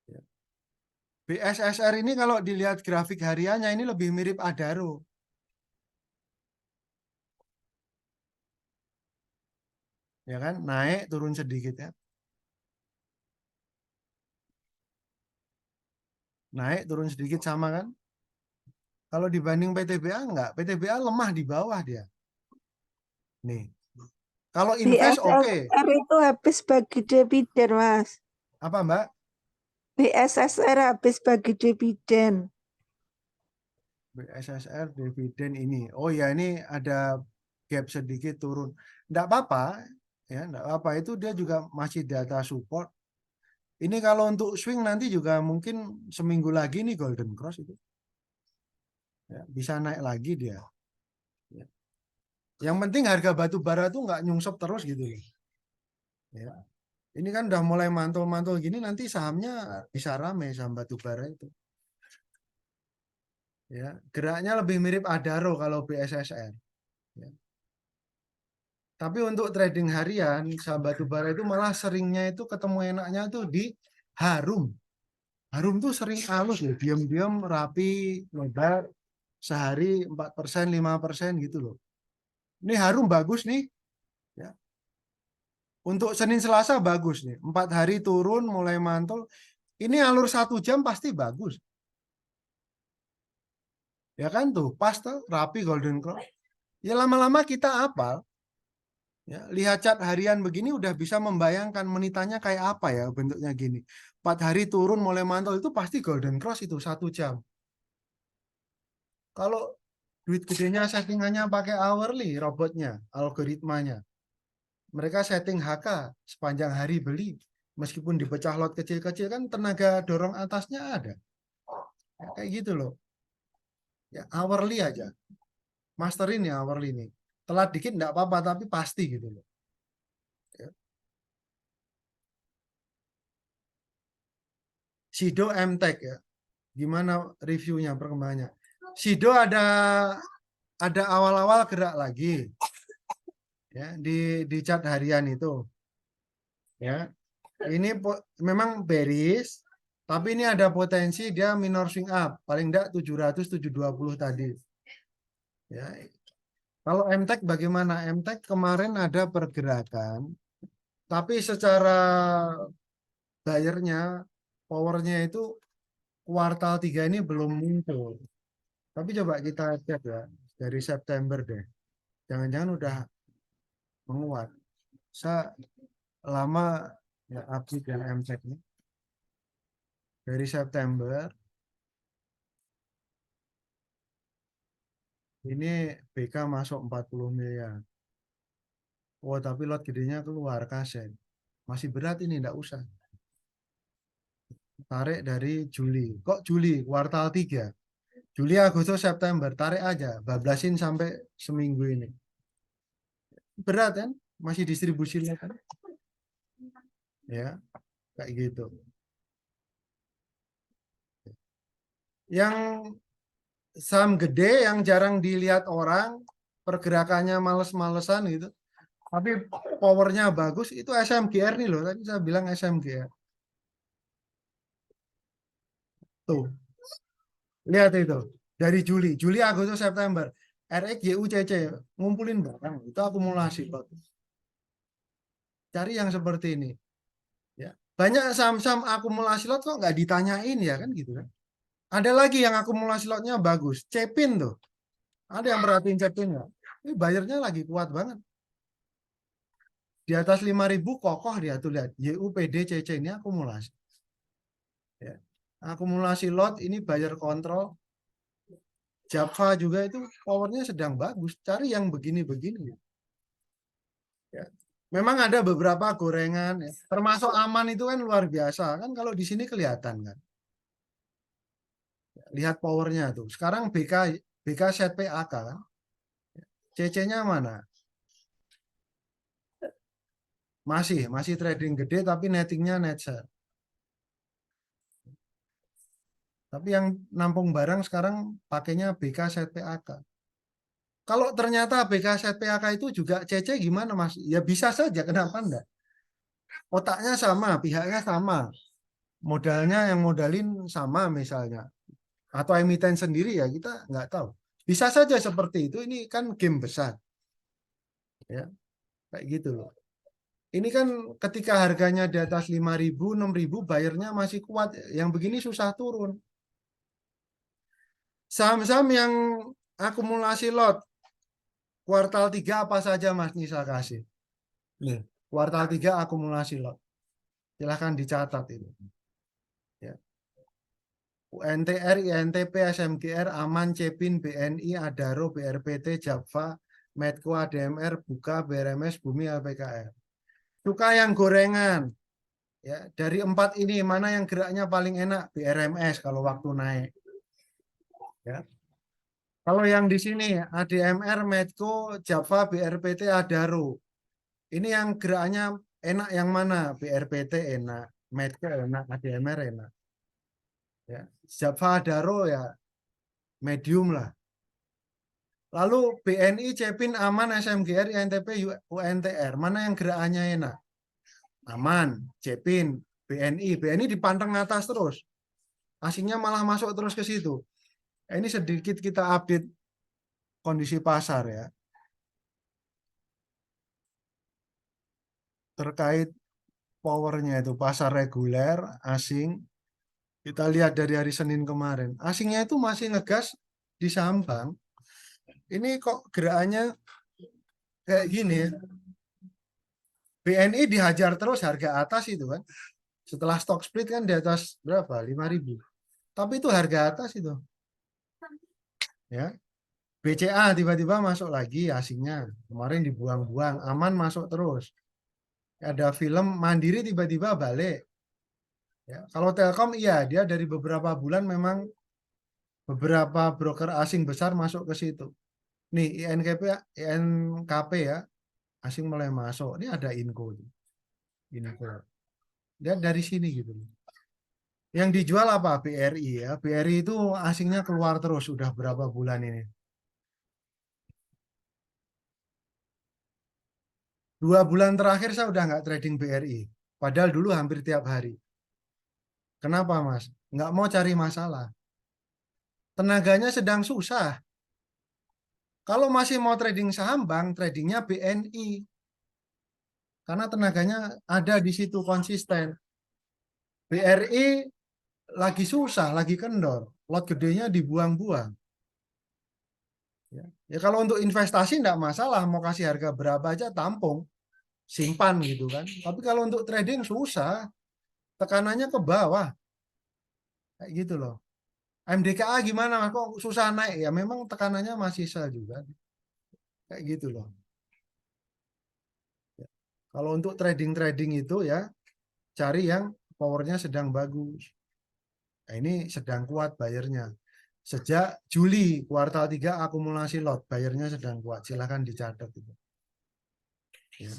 Ya. BSSR ini kalau dilihat grafik hariannya ini lebih mirip Adaro. Ya kan? Naik turun sedikit ya. Naik turun sedikit sama kan? Kalau dibanding PTBA enggak, PTBA lemah di bawah dia. Nih. Kalau invest oke. BSSR itu habis bagi dividen, Mas. Apa Mbak? BSSR habis bagi dividen. BSSR dividen ini. Oh ya ini ada gap sedikit turun. Enggak apa-apa ya, enggak apa-apa itu dia juga masih data support. Ini kalau untuk swing nanti juga mungkin seminggu lagi nih Golden Cross itu. Ya, bisa naik lagi dia. Ya. Yang penting harga batu bara tuh nggak nyungsep terus gitu loh. Ya. Ini kan udah mulai mantul-mantul gini nanti sahamnya bisa rame saham batu bara itu. Ya, geraknya lebih mirip Adaro kalau BSSR. Ya. Tapi untuk trading harian saham batu bara itu malah seringnya itu ketemu enaknya tuh di Harum. Harum tuh sering halus ya, diam-diam rapi, lebar, sehari 4%, 5% gitu loh. Ini Harum bagus nih. Ya. Untuk Senin Selasa bagus nih. 4 hari turun mulai mantul. Ini alur 1 jam pasti bagus. Ya kan tuh, pas tuh rapi Golden Cross. Ya lama-lama kita apal. Ya, lihat cat harian begini udah bisa membayangkan menitannya kayak apa ya bentuknya gini. 4 hari turun mulai mantul itu pasti Golden Cross itu 1 jam. Kalau duit gedenya settingannya pakai hourly robotnya, algoritmanya. Mereka setting HK sepanjang hari beli. Meskipun dipecah lot kecil-kecil kan tenaga dorong atasnya ada. Ya, kayak gitu loh. Ya hourly aja. Masterin ya hourly ini. Telat dikit enggak apa-apa tapi pasti gitu loh. Ya. Sido MTech ya. Gimana reviewnya perkembangannya? Sido ada awal-awal gerak lagi ya di cat harian itu ya. Ini memang bearish tapi ini ada potensi dia minor swing up paling enggak 700 720 tadi. Ya. Kalau MTech bagaimana? MTech kemarin ada pergerakan tapi secara bayarnya powernya itu kuartal 3 ini belum muncul. Tapi coba kita cek ya dari September deh. Jangan-jangan udah menguat. Saya lama ya update yang MTech ini. Dari September ini BK masuk 40 miliar. Oh tapi lot gedenya keluar kaset. Masih berat ini enggak usah. Tarik dari Juli. Kok Juli? Kuartal 3. Juli, Agustus, September. Tarik aja. Bablasin sampai seminggu ini. Berat kan? Masih distribusinya kan? Ya, kayak gitu. Yang saham gede yang jarang dilihat orang, pergerakannya males-malesan gitu. Tapi powernya bagus, itu SMGR nih loh. Tadi saya bilang SMGR. Tuh, lihat itu. Dari Juli, Agustus, September. RXYUCC, ngumpulin barang. Itu akumulasi, Pak. Cari yang seperti ini. Ya. Banyak saham-saham akumulasi lot kok nggak ditanyain ya kan gitu kan. Ada lagi yang akumulasi lotnya bagus. Cepin tuh. Ada yang perhatiin Cepin nggak? Ini bayarnya lagi kuat banget. Di atas 5.000 kokoh dia tuh lihat. YUPDCC ini akumulasi. Ya. Akumulasi lot ini buyer control. Java juga itu powernya sedang bagus. Cari yang begini-begini. Ya. Memang ada beberapa gorengan, ya. Termasuk aman itu kan luar biasa. Kan kalau di sini kelihatan kan. Lihat powernya tuh. Sekarang BK set PAK kan. CC-nya mana? Masih trading gede tapi nettingnya net share. Tapi yang nampung barang sekarang pakainya BK set PAK. Kalau ternyata BK set PAK itu juga CC gimana Mas? Ya bisa saja, kenapa enggak? Otaknya sama, pihaknya sama. Modalnya yang modalin sama misalnya. Atau emiten sendiri ya kita nggak tahu. Bisa saja seperti itu, ini kan game besar. Ya, kayak gitu loh. Ini kan ketika harganya di atas 5.000, 6.000, bayarnya masih kuat. Yang begini susah turun. Saham-saham yang akumulasi lot. Kuartal 3 apa saja Mas Nisa kasih? Nih, kuartal 3 akumulasi lot. Silahkan dicatat ini. Ya. UNTR, INTP, SMGR, Aman, Cepin, BNI, Adaro, BRPT, Java, Medco, ADMR, Buka, BRMS, Bumi, LPKR. Suka yang gorengan. Ya, dari 4 ini mana yang geraknya paling enak? BRMS kalau waktu naik. Ya. Kalau yang di sini ADMR, Medco, Java, BRPT, Adaro. Ini yang geraknya enak yang mana? BRPT enak, Medco enak, ADMR enak. Ya, Java, Adaro ya medium lah. Lalu BNI, Cepin, Aman, SMGR, INTP, UNTR. Mana yang gerakannya enak? Aman, Cepin, BNI. BNI dipanteng atas terus. Asingnya malah masuk terus ke situ. Ini sedikit kita update kondisi pasar ya. Terkait powernya itu pasar reguler, asing. Kita lihat dari hari Senin kemarin. Asingnya itu masih ngegas di saham bank. Ini kok gerakannya kayak gini ya. BNI dihajar terus harga atas itu kan. Setelah stock split kan di atas berapa? 5.000. Tapi itu harga atas itu. Ya. BCA tiba-tiba masuk lagi asingnya. Kemarin dibuang-buang, Aman masuk terus. Ada film Mandiri tiba-tiba balik. Ya. Kalau Telkom iya, dia dari beberapa bulan memang beberapa broker asing besar masuk ke situ. Nih INKP ya, asing mulai masuk. Ini ada Inco. Inco. Dia dari sini gitu. Yang dijual apa? BRI ya. BRI itu asingnya keluar terus sudah berapa bulan ini. 2 bulan terakhir saya udah nggak trading BRI. Padahal dulu hampir tiap hari. Kenapa Mas? Nggak mau cari masalah. Tenaganya sedang susah. Kalau masih mau trading saham bank, tradingnya BNI. Karena tenaganya ada di situ konsisten. BRI lagi susah, lagi kendor. Lot gedenya dibuang-buang. Ya kalau untuk investasi enggak masalah, mau kasih harga berapa aja tampung, simpan gitu kan. Tapi kalau untuk trading susah, tekanannya ke bawah. Kayak gitu loh. MDKA gimana Mas? Kok susah naik? Ya memang tekanannya masih sell juga. Kayak gitu loh. Ya. Kalau untuk trading-trading itu ya cari yang powernya sedang bagus. Nah, ini sedang kuat bayarnya. Sejak Juli kuartal 3 akumulasi lot, bayarnya sedang kuat. Silahkan dicatat itu. Ya.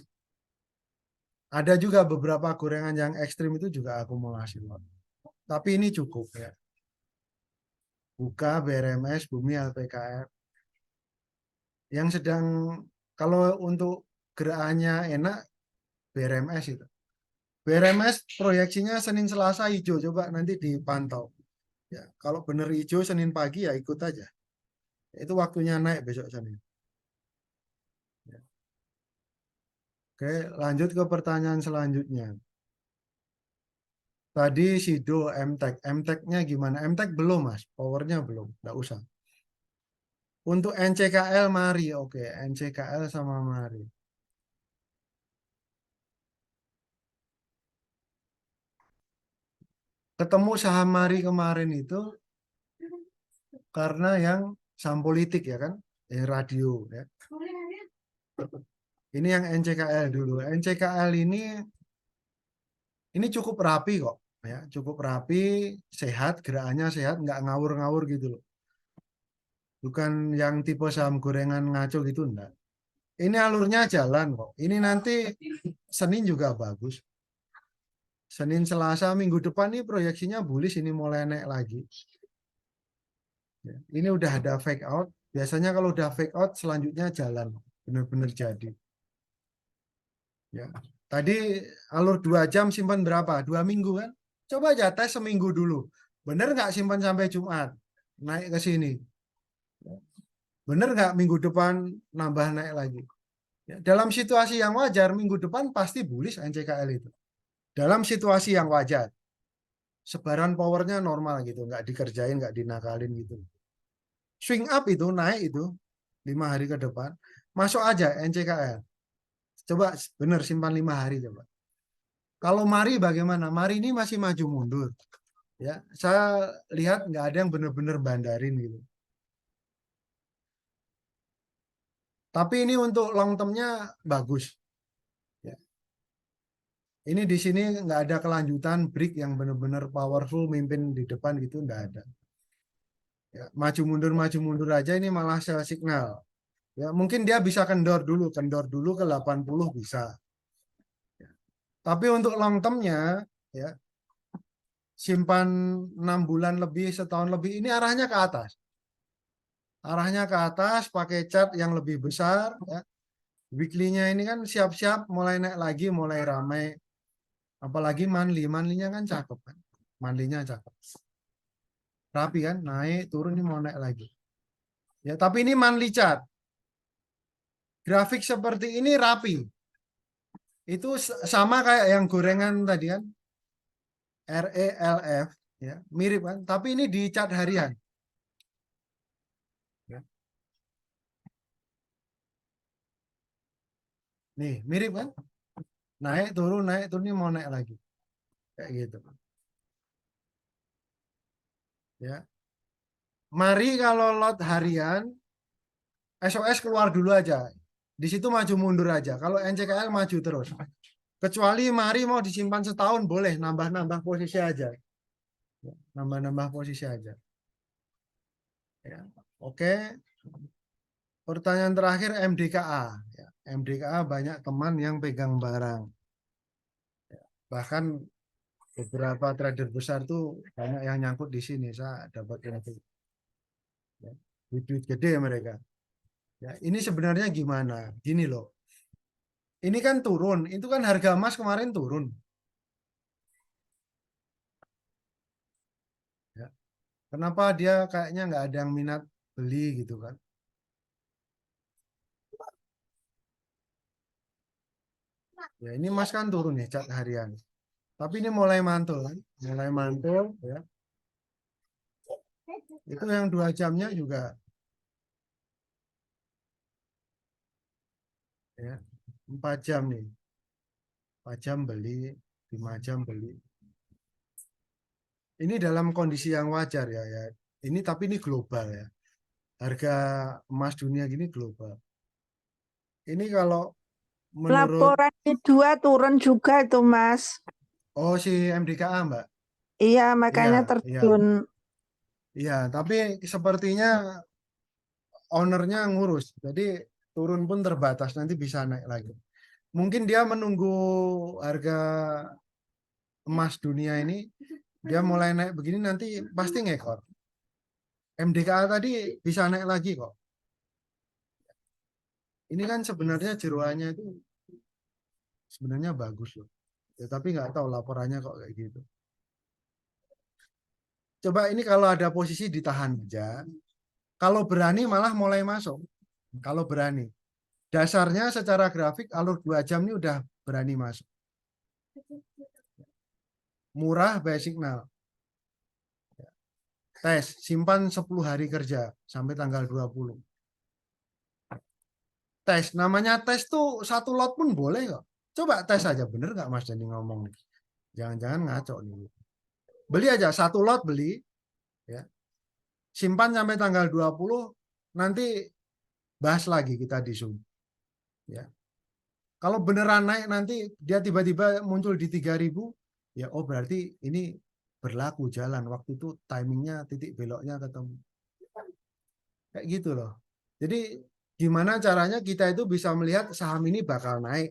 Ada juga beberapa gorengan yang ekstrim itu juga akumulasi lot. Tapi ini cukup ya. Buka, BRMS, Bumi, LPKR. Yang sedang, kalau untuk gerakannya enak, BRMS itu. BRMS proyeksinya Senin Selasa hijau, coba nanti dipantau. Ya, kalau benar hijau Senin pagi ya ikut aja. Itu waktunya naik besok Senin. Ya. Oke, lanjut ke pertanyaan selanjutnya. Tadi Sido MTEK. MTEK-nya gimana? MTEK belum Mas, powernya belum, nggak usah. Untuk NCKL mari, oke, NCKL sama mari. ketemu saham Mari kemarin itu karena yang saham politik ya kan, radio ya. Ini yang NCKL dulu. NCKL ini cukup rapi kok ya, cukup rapi, sehat, gerakannya sehat, nggak ngawur-ngawur gitu loh. Bukan yang tipe saham gorengan ngaco gitu enggak. Ini alurnya jalan kok. Ini nanti Senin juga bagus. Senin, Selasa, minggu depan nih proyeksinya bullish, ini mulai naik lagi. Ya, ini udah ada fake out. Biasanya kalau udah fake out selanjutnya jalan, benar-benar jadi. Ya. Tadi alur 2 jam simpan berapa? 2 minggu kan? Coba aja tes seminggu dulu. Bener nggak simpan sampai Jumat? Naik ke sini. Bener nggak minggu depan nambah naik lagi? Ya, dalam situasi yang wajar, minggu depan pasti bullish NCKL itu. Dalam situasi yang wajar. Sebaran powernya normal gitu. Nggak dikerjain, nggak dinakalin gitu. Swing up itu, naik itu. 5 hari ke depan. Masuk aja NCKL. Coba bener simpan 5 hari coba. Kalau Mari bagaimana? Mari ini masih maju mundur. Ya, saya lihat nggak ada yang benar-benar bandarin gitu. Tapi ini untuk long termnya bagus. Ya. Ini di sini nggak ada kelanjutan break yang benar-benar powerful mimpin di depan gitu nggak ada. Ya, maju mundur aja ini malah sell signal. Ya, mungkin dia bisa kendor dulu ke 80 bisa. Ya. Tapi untuk long termnya ya simpan 6 bulan lebih, setahun lebih, ini arahnya ke atas. Arahnya ke atas pakai chart yang lebih besar. Ya. Weekly-nya ini kan siap-siap mulai naik lagi, mulai ramai. Apalagi monthly, monthly-nya kan cakep kan. Monthly-nya cakep. Rapi kan, naik, turun, ini mau naik lagi. Ya, tapi ini monthly chart. Grafik seperti ini rapi. Itu sama kayak yang gorengan tadi kan. RELF, ya, mirip kan. Tapi ini di chart harian. Ya. Nih, mirip kan? Naik, turun, ini mau naik lagi. Kayak gitu. Ya. Mari kalau lot harian, SOS keluar dulu aja. Di situ maju mundur aja. Kalau NCKL maju terus. Kecuali Mari mau disimpan setahun, boleh nambah-nambah posisi aja. Nambah-nambah posisi aja. Ya. Oke. Pertanyaan terakhir MDKA. Ya. MDKA banyak teman yang pegang barang. Ya. Bahkan beberapa trader besar tuh banyak yang nyangkut di sini. Saya dapat info. Ya. Duit gede mereka. Ya, ini sebenarnya gimana? Gini loh. Ini kan turun. Itu kan harga emas kemarin turun. Ya. Kenapa dia kayaknya nggak ada yang minat beli gitu kan? Ya ini emas kan turun ya cat harian. Tapi ini mulai mantul kan? Mulai mantul ya. Itu yang 2 jamnya juga ya. 4 jam nih. 4 jam beli, 5 jam beli. Ini dalam kondisi yang wajar ya ya. Ini tapi ini global ya. Harga emas dunia gini global. Ini kalau menurut Laporan kedua turun juga itu, Mas. oh si MDKA Mbak. Iya, Iya, makanya iya. terjun. Iya, tapi sepertinya ownernya ngurus. Jadi turun pun terbatas, nanti bisa naik lagi. Mungkin dia menunggu harga emas dunia ini, dia mulai naik begini nanti pasti ngekor. MDKA tadi bisa naik lagi kok. Ini kan sebenarnya jeroannya itu sebenarnya bagus loh. Ya, tapi nggak tahu laporannya kok kayak gitu. Coba ini kalau ada posisi ditahan aja. Kalau berani malah mulai masuk. Kalau berani. Dasarnya secara grafik alur 2 jam ini udah berani masuk. Murah buy signal. Tes, simpan 10 hari kerja sampai tanggal 20. Tes, namanya tes tuh 1 lot pun boleh kok. Coba tes aja, bener nggak Mas Dani ngomong nih? Jangan-jangan ngaco nih. Beli aja satu lot beli, ya. Simpan sampai tanggal 20, nanti bahas lagi kita di Zoom. Ya. Kalau beneran naik nanti dia tiba-tiba muncul di 3.000, ya oh berarti ini berlaku jalan. Waktu itu timingnya titik beloknya ketemu. Kayak gitu loh. Jadi gimana caranya kita itu bisa melihat saham ini bakal naik,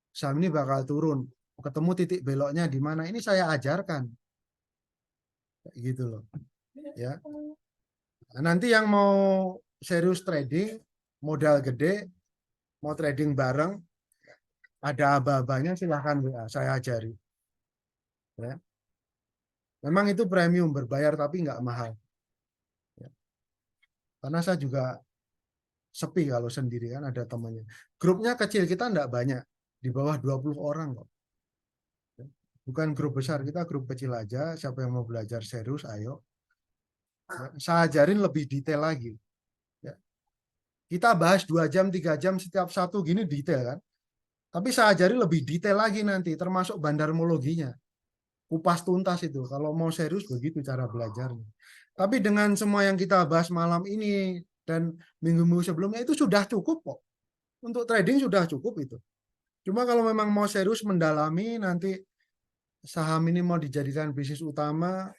saham ini bakal turun, ketemu titik beloknya di mana. Ini saya ajarkan. Kayak gitu loh. Ya. Nah, nanti yang mau serius trading, modal gede, mau trading bareng, ada aba-abanya silahkan WA, saya ajari. Ya. Memang itu premium berbayar tapi nggak mahal. Ya. Karena saya juga sepi kalau sendiri kan ada temannya. Grupnya kecil, kita nggak banyak, di bawah 20 orang kok. Ya. Bukan grup besar, kita grup kecil aja. Siapa yang mau belajar serius, ayo. Ya. Saya ajarin lebih detail lagi. Ya. Kita bahas 2 jam, 3 jam setiap satu gini detail kan. Tapi saya ajari lebih detail lagi nanti, termasuk bandarmologinya. Kupas tuntas itu. Kalau mau serius begitu cara belajarnya. Tapi dengan semua yang kita bahas malam ini dan minggu-minggu sebelumnya itu sudah cukup kok. Untuk trading sudah cukup itu. Cuma kalau memang mau serius mendalami nanti saham ini mau dijadikan bisnis utama,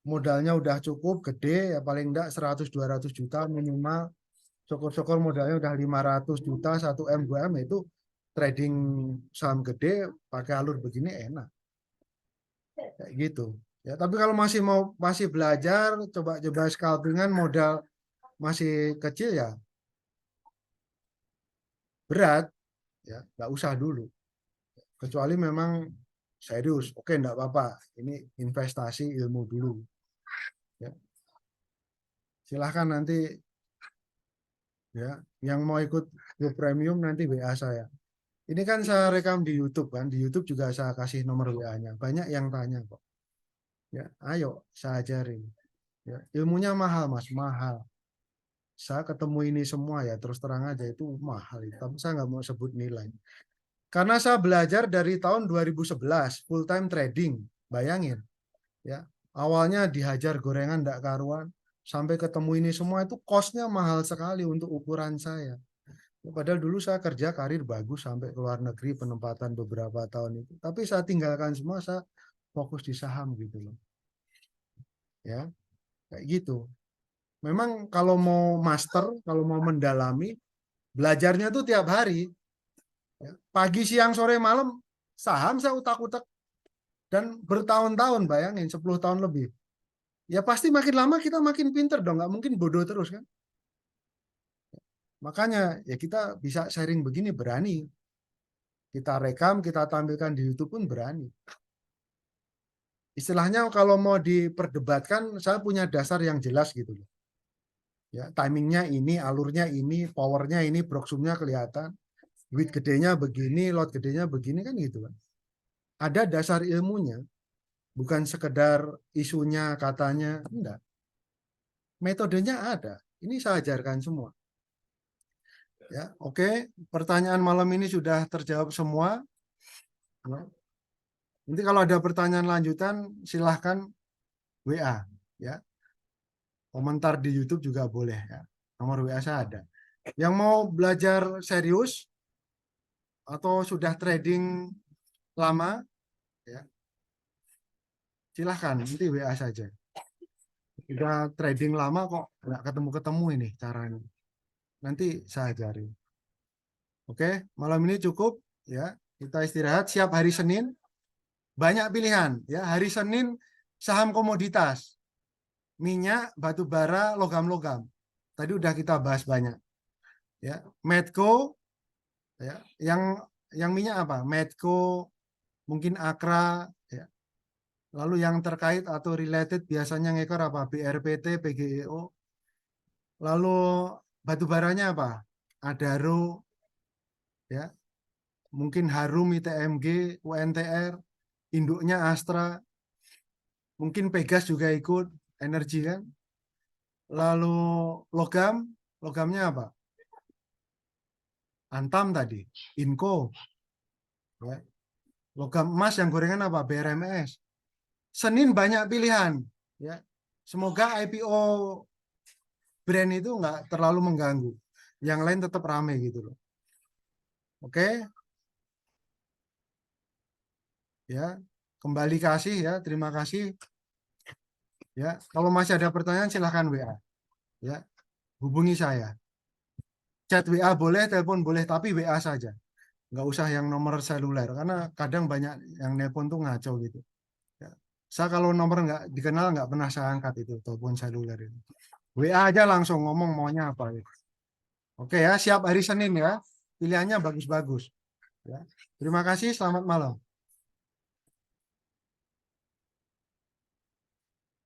modalnya udah cukup gede ya paling enggak 100-200 juta minimal. Syukur-syukur modalnya udah 500 juta, 1M, 2M itu trading saham gede pakai alur begini enak. Kayak gitu. Ya, tapi kalau masih belajar, coba scalpingan modal masih kecil ya berat, ya nggak usah dulu. Kecuali memang serius, oke nggak apa-apa. Ini investasi ilmu dulu. Ya, silahkan nanti ya yang mau ikut grup premium nanti WA saya. Ini kan saya rekam di YouTube kan, di YouTube juga saya kasih nomor WA-nya. Banyak yang tanya kok. Ya, ayo saya ajarin. Ya, ilmunya mahal Mas, mahal. Saya ketemu ini semua ya terus terang aja itu mahal. Tapi saya nggak mau sebut nilai. Karena saya belajar dari tahun 2011 full time trading. Bayangin ya. Awalnya dihajar gorengan nggak karuan sampai ketemu ini semua itu costnya mahal sekali untuk ukuran saya. Padahal dulu saya kerja karir bagus sampai ke luar negeri penempatan beberapa tahun itu. Tapi saya tinggalkan semua, saya fokus di saham gitu loh. Ya, kayak gitu. Memang kalau mau master, kalau mau mendalami, belajarnya tuh tiap hari. Ya. Pagi, siang, sore, malam, saham saya utak-utak. Dan bertahun-tahun, bayangin, 10 tahun lebih. Ya pasti makin lama kita makin pinter dong, nggak mungkin bodoh terus kan. Makanya ya kita bisa sharing begini berani. Kita rekam, kita tampilkan di YouTube pun berani. Istilahnya kalau mau diperdebatkan, saya punya dasar yang jelas gitu loh. Ya, timingnya ini, alurnya ini, powernya ini, proxumnya kelihatan. Duit gedenya begini, lot gedenya begini kan gitu kan. Ada dasar ilmunya, bukan sekedar isunya, katanya, enggak. Metodenya ada. Ini saya ajarkan semua. Ya, oke. Pertanyaan malam ini sudah terjawab semua. Nanti kalau ada pertanyaan lanjutan, silahkan WA. Ya, komentar di YouTube juga boleh. Ya. Nomor WA saya ada. Yang mau belajar serius atau sudah trading lama, ya, silahkan nanti WA saja. Udah trading lama kok nggak ketemu-ketemu ini caranya. Nanti saya ajarin. Oke, malam ini cukup ya. Kita istirahat. Siap hari Senin banyak pilihan ya. Hari Senin saham komoditas, minyak, batu bara, logam-logam. Tadi udah kita bahas banyak. Ya, Medco ya. Yang minyak apa? Medco, mungkin Akra ya. Lalu yang terkait atau related biasanya ngekor apa? BRPT, PGEO. Lalu batu baranya apa? Adaro ya. Mungkin Harum, ITMG, UNTR, induknya Astra, mungkin Pegas juga ikut, energi kan. Lalu logamnya apa? Antam tadi, Inco, ya. Logam emas yang gorengan apa? BRMS. Senin banyak pilihan. Ya, semoga IPO brand itu nggak terlalu mengganggu. Yang lain tetap rame gitu loh. Oke, ya, kembali kasih ya, terima kasih. Ya, kalau masih ada pertanyaan silahkan WA. Ya, hubungi saya. Chat WA boleh, telepon boleh, tapi WA saja. Nggak usah yang nomor seluler, karena kadang banyak yang nelpon tuh ngaco gitu. Ya. Saya kalau nomor nggak dikenal nggak pernah saya angkat itu, telepon seluler itu. WA aja langsung ngomong maunya apa gitu. Oke ya, siap hari Senin ya. Pilihannya bagus-bagus. Ya. Terima kasih, selamat malam.